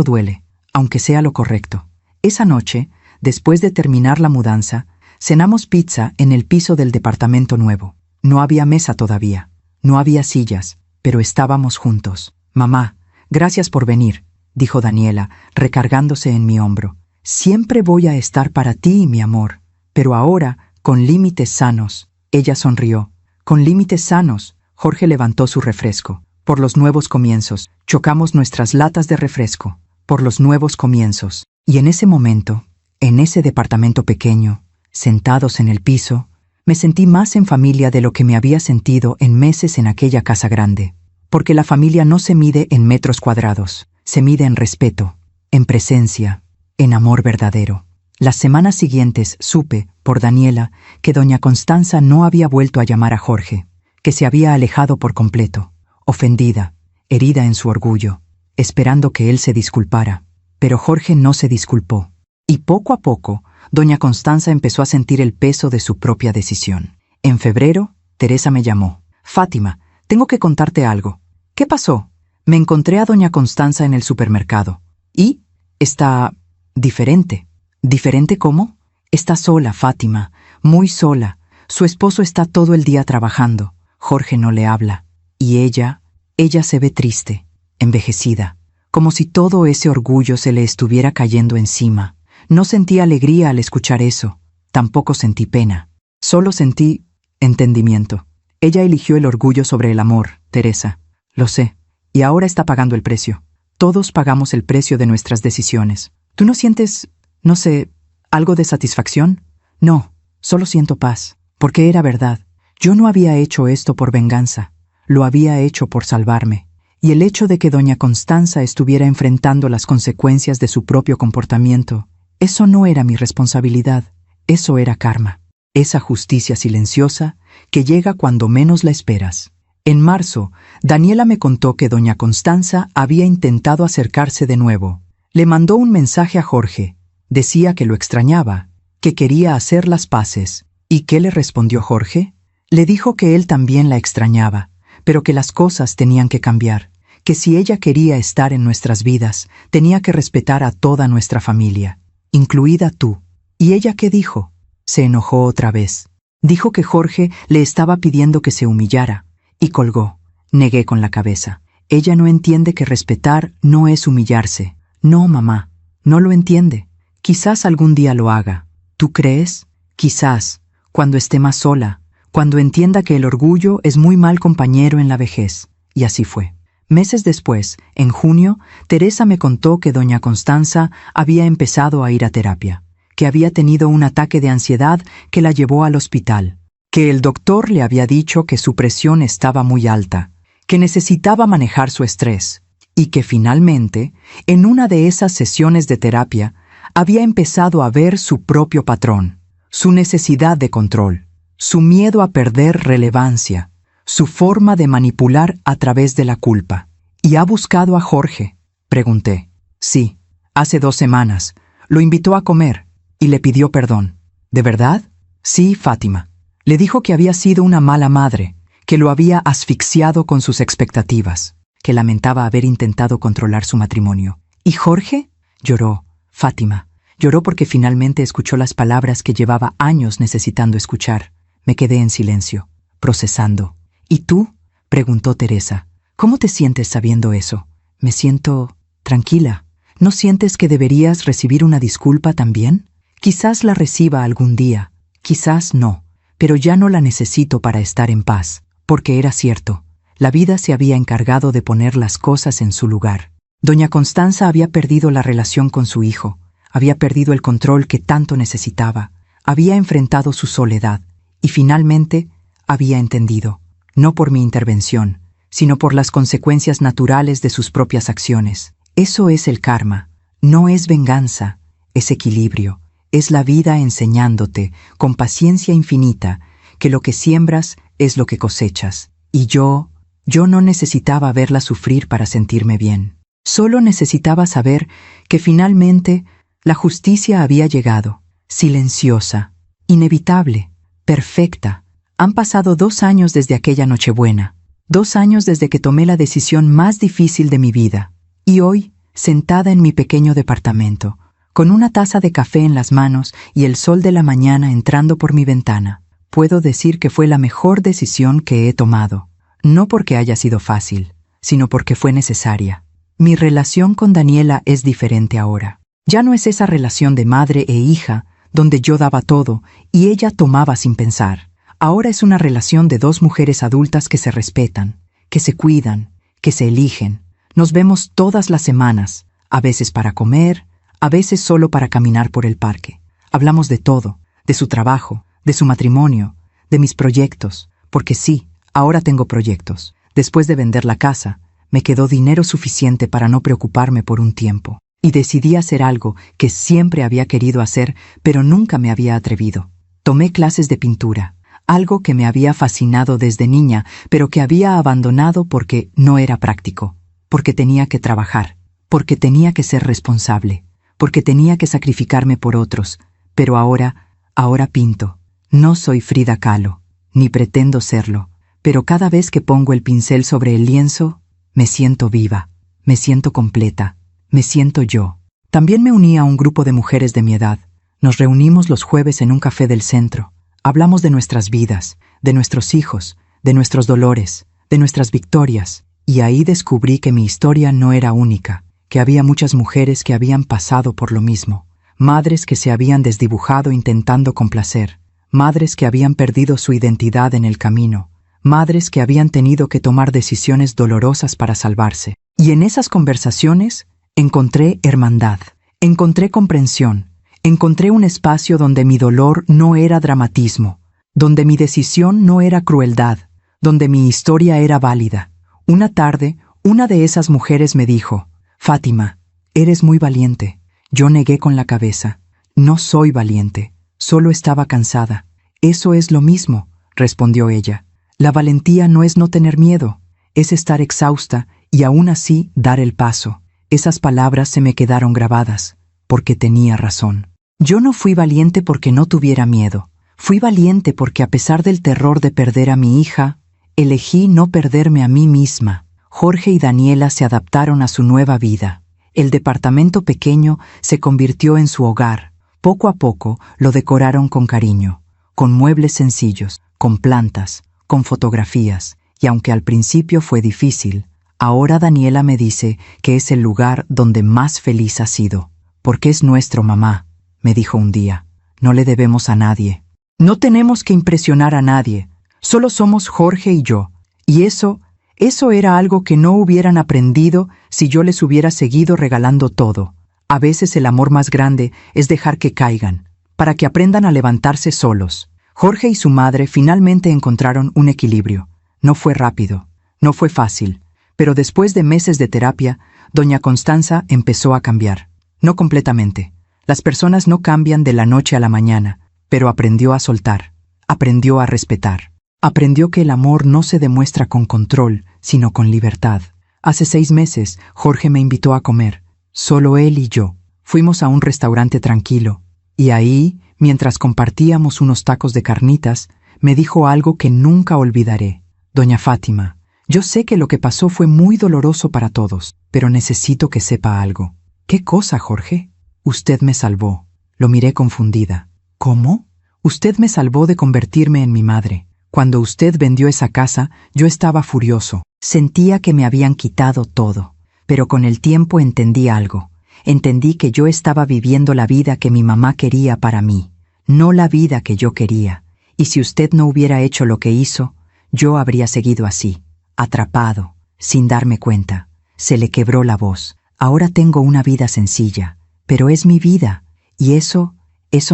duele, aunque sea lo correcto. Esa noche, después de terminar la mudanza, cenamos pizza en el piso del departamento nuevo. No había mesa todavía, no había sillas, pero estábamos juntos. Mamá, gracias por venir, dijo Daniela, recargándose en mi hombro. Siempre voy a estar para ti, mi amor, pero ahora con límites sanos. Ella sonrió. Con límites sanos. Jorge levantó su refresco. Por los nuevos comienzos. Chocamos nuestras latas de refresco. Por los nuevos comienzos. Y en ese momento, en ese departamento pequeño, sentados en el piso, me sentí más en familia de lo que me había sentido en meses en aquella casa grande. Porque la familia no se mide en metros cuadrados, se mide en respeto, en presencia, en amor verdadero. Las semanas siguientes supe, por Daniela, que doña Constanza no había vuelto a llamar a Jorge, que se había alejado por completo, ofendida, herida en su orgullo, esperando que él se disculpara. Pero Jorge no se disculpó. Y poco a poco, doña Constanza empezó a sentir el peso de su propia decisión. En febrero, Teresa me llamó. Fátima, tengo que contarte algo. ¿Qué pasó? Me encontré a doña Constanza en el supermercado. ¿Y? Está diferente. ¿Diferente cómo? Está sola, Fátima, muy sola. Su esposo está todo el día trabajando. Jorge no le habla. Y ella se ve triste, envejecida, como si todo ese orgullo se le estuviera cayendo encima. No sentí alegría al escuchar eso. Tampoco sentí pena. Solo sentí entendimiento. Ella eligió el orgullo sobre el amor, Teresa. Lo sé. Y ahora está pagando el precio. Todos pagamos el precio de nuestras decisiones. ¿Tú no sientes, no sé, algo de satisfacción? No, solo siento paz. Porque era verdad. Yo no había hecho esto por venganza. Lo había hecho por salvarme. Y el hecho de que doña Constanza estuviera enfrentando las consecuencias de su propio comportamiento, eso no era mi responsabilidad. Eso era karma. Esa justicia silenciosa que llega cuando menos la esperas. En marzo, Daniela me contó que doña Constanza había intentado acercarse de nuevo. Le mandó un mensaje a Jorge. Decía que lo extrañaba, que quería hacer las paces. ¿Y qué le respondió Jorge? Le dijo que él también la extrañaba, pero que las cosas tenían que cambiar, que si ella quería estar en nuestras vidas, tenía que respetar a toda nuestra familia, incluida tú. ¿Y ella qué dijo? Se enojó otra vez. Dijo que Jorge le estaba pidiendo que se humillara, y colgó. Negué con la cabeza. Ella no entiende que respetar no es humillarse. No, mamá, no lo entiende. Quizás algún día lo haga. ¿Tú crees? Quizás, cuando esté más sola, cuando entienda que el orgullo es muy mal compañero en la vejez. Y así fue. Meses después, en junio, Teresa me contó que doña Constanza había empezado a ir a terapia, que había tenido un ataque de ansiedad que la llevó al hospital, que el doctor le había dicho que su presión estaba muy alta, que necesitaba manejar su estrés, y que finalmente, en una de esas sesiones de terapia, había empezado a ver su propio patrón, su necesidad de control, su miedo a perder relevancia, su forma de manipular a través de la culpa. ¿Y ha buscado a Jorge?, pregunté. Sí, hace 2 semanas. Lo invitó a comer y le pidió perdón. ¿De verdad? Sí, Fátima. Le dijo que había sido una mala madre, que lo había asfixiado con sus expectativas, que lamentaba haber intentado controlar su matrimonio. ¿Y Jorge? Lloró, Fátima. Lloró porque finalmente escuchó las palabras que llevaba años necesitando escuchar. Me quedé en silencio, procesando. ¿Y tú?, preguntó Teresa. ¿Cómo te sientes sabiendo eso? Me siento tranquila. ¿No sientes que deberías recibir una disculpa también? Quizás la reciba algún día, quizás no. Pero ya no la necesito para estar en paz, porque era cierto, la vida se había encargado de poner las cosas en su lugar. Doña Constanza había perdido la relación con su hijo, había perdido el control que tanto necesitaba, había enfrentado su soledad, y finalmente había entendido, no por mi intervención, sino por las consecuencias naturales de sus propias acciones. Eso es el karma, no es venganza, es equilibrio. Es la vida enseñándote, con paciencia infinita, que lo que siembras es lo que cosechas. Y yo no necesitaba verla sufrir para sentirme bien. Solo necesitaba saber que finalmente la justicia había llegado, silenciosa, inevitable, perfecta. Han pasado 2 años desde aquella Nochebuena, 2 años desde que tomé la decisión más difícil de mi vida. Y hoy, sentada en mi pequeño departamento, con una taza de café en las manos y el sol de la mañana entrando por mi ventana, puedo decir que fue la mejor decisión que he tomado. No porque haya sido fácil, sino porque fue necesaria. Mi relación con Daniela es diferente ahora. Ya no es esa relación de madre e hija, donde yo daba todo y ella tomaba sin pensar. Ahora es una relación de 2 mujeres adultas que se respetan, que se cuidan, que se eligen. Nos vemos todas las semanas, a veces para comer, a veces solo para caminar por el parque. Hablamos de todo, de su trabajo, de su matrimonio, de mis proyectos, porque sí, ahora tengo proyectos. Después de vender la casa, me quedó dinero suficiente para no preocuparme por un tiempo. Y decidí hacer algo que siempre había querido hacer, pero nunca me había atrevido. Tomé clases de pintura, algo que me había fascinado desde niña, pero que había abandonado porque no era práctico, porque tenía que trabajar, porque tenía que ser responsable, porque tenía que sacrificarme por otros. Pero ahora pinto. No soy Frida Kahlo, ni pretendo serlo, pero cada vez que pongo el pincel sobre el lienzo, me siento viva, me siento completa, me siento yo. También me uní a un grupo de mujeres de mi edad. Nos reunimos los jueves en un café del centro. Hablamos de nuestras vidas, de nuestros hijos, de nuestros dolores, de nuestras victorias, y ahí descubrí que mi historia no era única, que había muchas mujeres que habían pasado por lo mismo, madres que se habían desdibujado intentando complacer, madres que habían perdido su identidad en el camino, madres que habían tenido que tomar decisiones dolorosas para salvarse. Y en esas conversaciones encontré hermandad, encontré comprensión, encontré un espacio donde mi dolor no era dramatismo, donde mi decisión no era crueldad, donde mi historia era válida. Una tarde, una de esas mujeres me dijo: «Fátima, eres muy valiente». Yo negué con la cabeza. «No soy valiente, solo estaba cansada». «Eso es lo mismo», respondió ella. «La valentía no es no tener miedo, es estar exhausta y aún así dar el paso». Esas palabras se me quedaron grabadas, porque tenía razón. Yo no fui valiente porque no tuviera miedo. Fui valiente porque a pesar del terror de perder a mi hija, elegí no perderme a mí misma. Jorge y Daniela se adaptaron a su nueva vida. El departamento pequeño se convirtió en su hogar. Poco a poco lo decoraron con cariño, con muebles sencillos, con plantas, con fotografías, y aunque al principio fue difícil, ahora Daniela me dice que es el lugar donde más feliz ha sido. «Porque es nuestro, mamá», me dijo un día. «No le debemos a nadie. No tenemos que impresionar a nadie. Solo somos Jorge y yo». Y eso era algo que no hubieran aprendido si yo les hubiera seguido regalando todo. A veces el amor más grande es dejar que caigan, para que aprendan a levantarse solos. Jorge y su madre finalmente encontraron un equilibrio. No fue rápido, no fue fácil, pero después de meses de terapia, doña Constanza empezó a cambiar. No completamente. Las personas no cambian de la noche a la mañana, pero aprendió a soltar, aprendió a respetar. Aprendió que el amor no se demuestra con control, sino con libertad. Hace 6 meses, Jorge me invitó a comer. Solo él y yo. Fuimos a un restaurante tranquilo. Y ahí, mientras compartíamos unos tacos de carnitas, me dijo algo que nunca olvidaré. «Doña Fátima, yo sé que lo que pasó fue muy doloroso para todos, pero necesito que sepa algo». «¿Qué cosa, Jorge?» «Usted me salvó». Lo miré confundida. «¿Cómo?» «Usted me salvó de convertirme en mi madre. Cuando usted vendió esa casa, yo estaba furioso. Sentía que me habían quitado todo. Pero con el tiempo entendí algo. Entendí que yo estaba viviendo la vida que mi mamá quería para mí, no la vida que yo quería. Y si usted no hubiera hecho lo que hizo, yo habría seguido así, atrapado, sin darme cuenta». Se le quebró la voz. «Ahora tengo una vida sencilla, pero es mi vida, y eso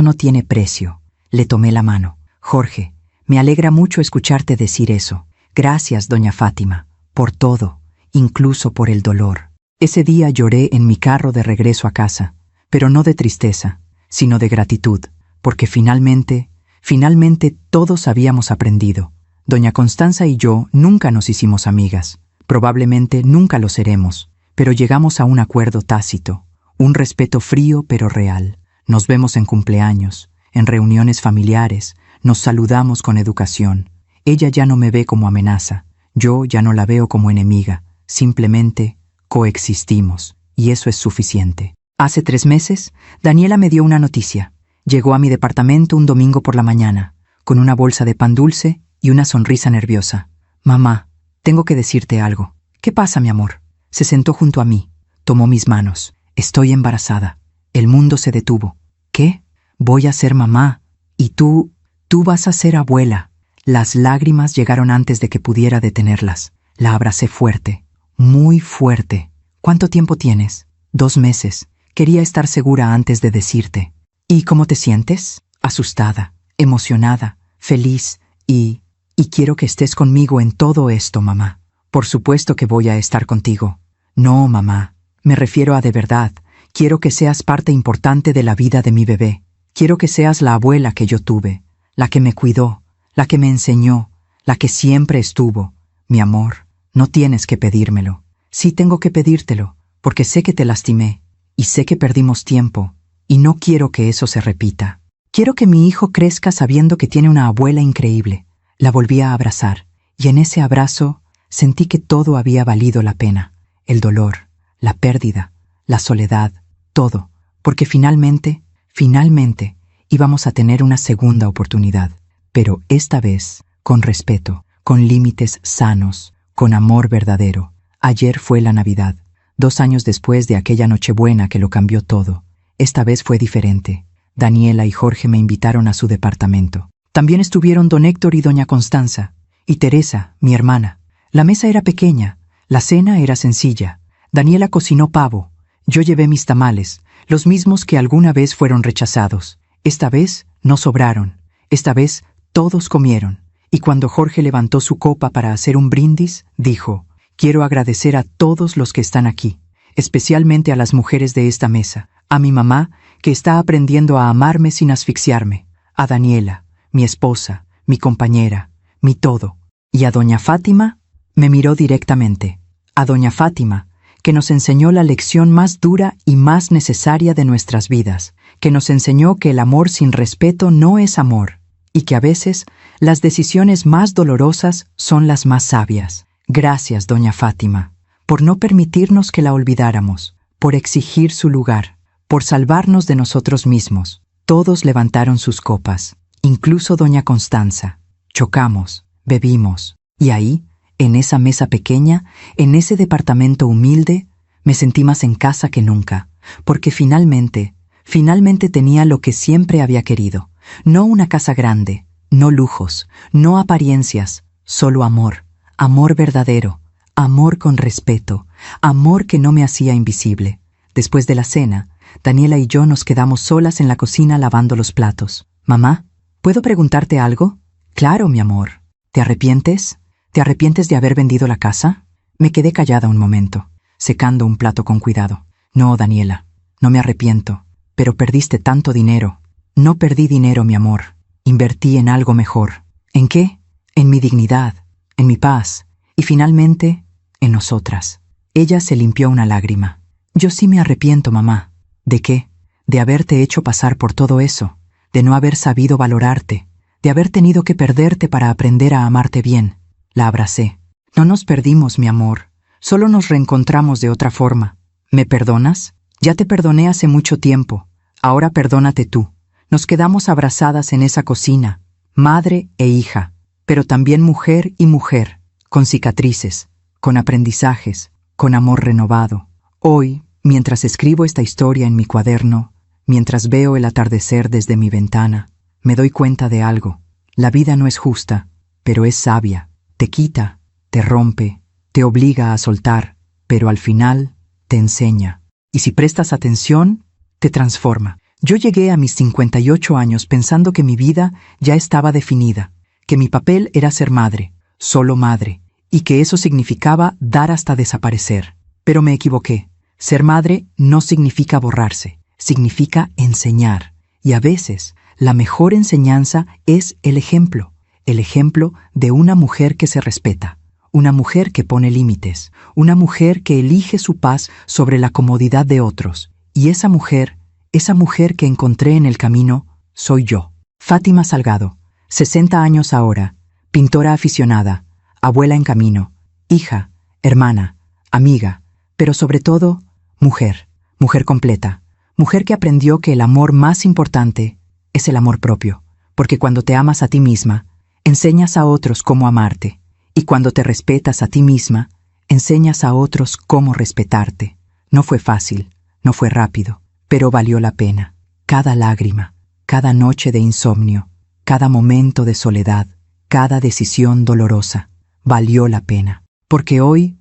no tiene precio». Le tomé la mano. «Jorge, me alegra mucho escucharte decir eso. Gracias, doña Fátima, por todo, incluso por el dolor». Ese día lloré en mi carro de regreso a casa, pero no de tristeza, sino de gratitud, porque finalmente todos habíamos aprendido. Doña Constanza y yo nunca nos hicimos amigas, probablemente nunca lo seremos, pero llegamos a un acuerdo tácito, un respeto frío pero real. Nos vemos en cumpleaños, en reuniones familiares, nos saludamos con educación. Ella ya no me ve como amenaza, yo ya no la veo como enemiga, simplemente coexistimos, y eso es suficiente. Hace 3 meses, Daniela me dio una noticia. Llegó a mi departamento un domingo por la mañana, con una bolsa de pan dulce y una sonrisa nerviosa. «Mamá, tengo que decirte algo». «¿Qué pasa, mi amor?» Se sentó junto a mí, tomó mis manos. «Estoy embarazada». El mundo se detuvo. «¿Qué? Voy a ser mamá. Y tú vas a ser abuela». Las lágrimas llegaron antes de que pudiera detenerlas. La abracé fuerte, muy fuerte. «¿Cuánto tiempo tienes?» 2 meses. Quería estar segura antes de decirte». «¿Y cómo te sientes?» «Asustada, emocionada, feliz y quiero que estés conmigo en todo esto, mamá». «Por supuesto que voy a estar contigo». «No, mamá, me refiero a de verdad. Quiero que seas parte importante de la vida de mi bebé. Quiero que seas la abuela que yo tuve, la que me cuidó, la que me enseñó, la que siempre estuvo. Mi amor, no tienes que pedírmelo». «Sí tengo que pedírtelo, porque sé que te lastimé, y sé que perdimos tiempo, y no quiero que eso se repita. Quiero que mi hijo crezca sabiendo que tiene una abuela increíble». La volví a abrazar, y en ese abrazo sentí que todo había valido la pena. El dolor, la pérdida, la soledad, todo, porque finalmente íbamos a tener una segunda oportunidad. pero esta vez con respeto, con límites sanos, con amor verdadero. Ayer fue la Navidad, 2 años después de aquella Nochebuena que lo cambió todo. Esta vez fue diferente. Daniela y Jorge me invitaron a su departamento. También estuvieron don Héctor y doña Constanza, y Teresa, mi hermana. La mesa era pequeña, la cena era sencilla. Daniela cocinó pavo, yo llevé mis tamales, los mismos que alguna vez fueron rechazados. Esta vez no sobraron, esta vez todos comieron. Y cuando Jorge levantó su copa para hacer un brindis, dijo: «Quiero agradecer a todos los que están aquí, especialmente a las mujeres de esta mesa, a mi mamá, que está aprendiendo a amarme sin asfixiarme, a Daniela, mi esposa, mi compañera, mi todo, y a doña Fátima». Me miró directamente. A doña Fátima, que nos enseñó la lección más dura y más necesaria de nuestras vidas, que nos enseñó que el amor sin respeto no es amor, y que a veces las decisiones más dolorosas son las más sabias. Gracias, doña Fátima, por no permitirnos que la olvidáramos, por exigir su lugar, por salvarnos de nosotros mismos. Todos levantaron sus copas, incluso doña Constanza. Chocamos, bebimos, y ahí, en esa mesa pequeña, en ese departamento humilde, me sentí más en casa que nunca, porque finalmente tenía lo que siempre había querido. No una casa grande, no lujos, no apariencias, solo amor, amor verdadero, amor con respeto, amor que no me hacía invisible. Después de la cena, Daniela y yo nos quedamos solas en la cocina lavando los platos. «Mamá, ¿puedo preguntarte algo?» «Claro, mi amor. ¿Te arrepientes? ¿Te arrepientes de haber vendido la casa?» Me quedé callada un momento, secando un plato con cuidado. «No, Daniela, no me arrepiento, pero perdiste tanto dinero». «No perdí dinero, mi amor. Invertí en algo mejor». «¿En qué?» «En mi dignidad, en mi paz, y finalmente, en nosotras». Ella se limpió una lágrima. «Yo sí me arrepiento, mamá». «¿De qué?» «De haberte hecho pasar por todo eso, de no haber sabido valorarte, de haber tenido que perderte para aprender a amarte bien». La abracé. «No nos perdimos, mi amor. Solo nos reencontramos de otra forma. ¿Me perdonas? Ya te perdoné hace mucho tiempo. Ahora perdónate tú». Nos quedamos abrazadas en esa cocina, madre e hija, pero también mujer y mujer, con cicatrices, con aprendizajes, con amor renovado. Hoy, mientras escribo esta historia en mi cuaderno, mientras veo el atardecer desde mi ventana, me doy cuenta de algo. La vida no es justa, pero es sabia. Te quita, te rompe, te obliga a soltar, pero al final te enseña. Y si prestas atención, te transforma. Yo llegué a mis 58 años pensando que mi vida ya estaba definida, que mi papel era ser madre, solo madre, y que eso significaba dar hasta desaparecer. Pero me equivoqué. Ser madre no significa borrarse, significa enseñar. Y a veces, la mejor enseñanza es el ejemplo de una mujer que se respeta, una mujer que pone límites, una mujer que elige su paz sobre la comodidad de otros. Y esa mujer que encontré en el camino, soy yo. Fátima Salgado, 60 años ahora, pintora aficionada, abuela en camino, hija, hermana, amiga, pero sobre todo, mujer completa, mujer que aprendió que el amor más importante es el amor propio, porque cuando te amas a ti misma, enseñas a otros cómo amarte, y cuando te respetas a ti misma, enseñas a otros cómo respetarte. No fue fácil, no fue rápido, pero valió la pena. Cada lágrima, cada noche de insomnio, cada momento de soledad, cada decisión dolorosa, valió la pena. Porque hoy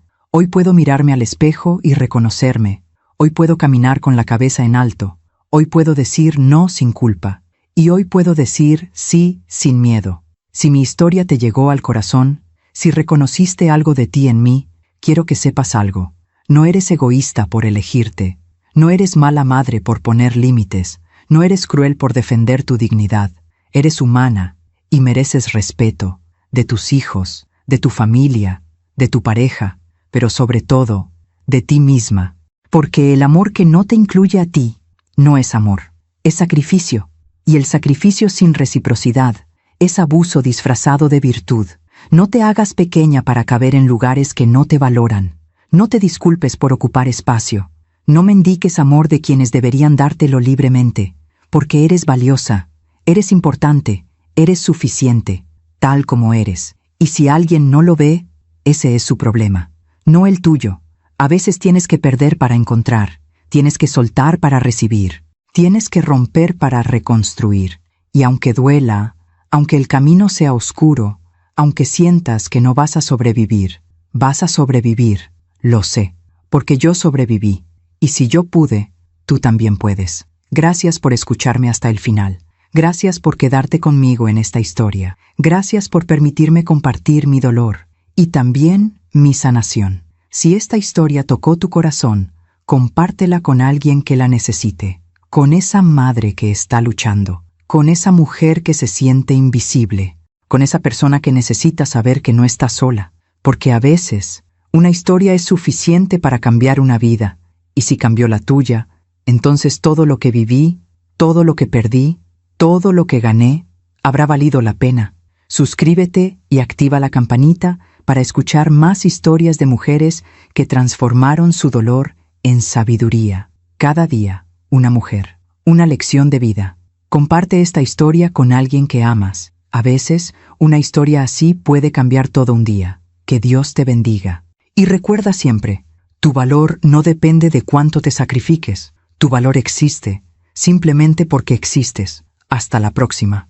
puedo mirarme al espejo y reconocerme. Hoy puedo caminar con la cabeza en alto. Hoy puedo decir no sin culpa. Y hoy puedo decir sí sin miedo. Si mi historia te llegó al corazón, si reconociste algo de ti en mí, quiero que sepas algo. No eres egoísta por elegirte. No eres mala madre por poner límites. No eres cruel por defender tu dignidad. Eres humana y mereces respeto de tus hijos, de tu familia, de tu pareja, pero sobre todo, de ti misma. Porque el amor que no te incluye a ti no es amor, es sacrificio. Y el sacrificio sin reciprocidad es abuso disfrazado de virtud. No te hagas pequeña para caber en lugares que no te valoran. No te disculpes por ocupar espacio. No mendiques amor de quienes deberían dártelo libremente, porque eres valiosa, eres importante, Eres suficiente, tal como eres. Y si alguien no lo ve, ese es su problema, no el tuyo. A veces tienes que perder para encontrar, tienes que soltar para recibir, tienes que romper para reconstruir. Y aunque duela, aunque el camino sea oscuro, aunque sientas que no vas a sobrevivir, vas a sobrevivir, lo sé, porque yo sobreviví. Y si yo pude, tú también puedes. Gracias por escucharme hasta el final. Gracias por quedarte conmigo en esta historia. Gracias por permitirme compartir mi dolor y también mi sanación. Si esta historia tocó tu corazón, compártela con alguien que la necesite, con esa madre que está luchando, con esa mujer que se siente invisible, con esa persona que necesita saber que no está sola, porque a veces una historia es suficiente para cambiar una vida, y si cambió la tuya, entonces todo lo que viví, todo lo que perdí, todo lo que gané, habrá valido la pena. Suscríbete y activa la campanita para escuchar más historias de mujeres que transformaron su dolor en sabiduría. Cada día, una mujer, una lección de vida. Comparte esta historia con alguien que amas. A veces, una historia así puede cambiar todo un día. Que Dios te bendiga. Y recuerda siempre, tu valor no depende de cuánto te sacrifiques. Tu valor existe, simplemente porque existes. Hasta la próxima.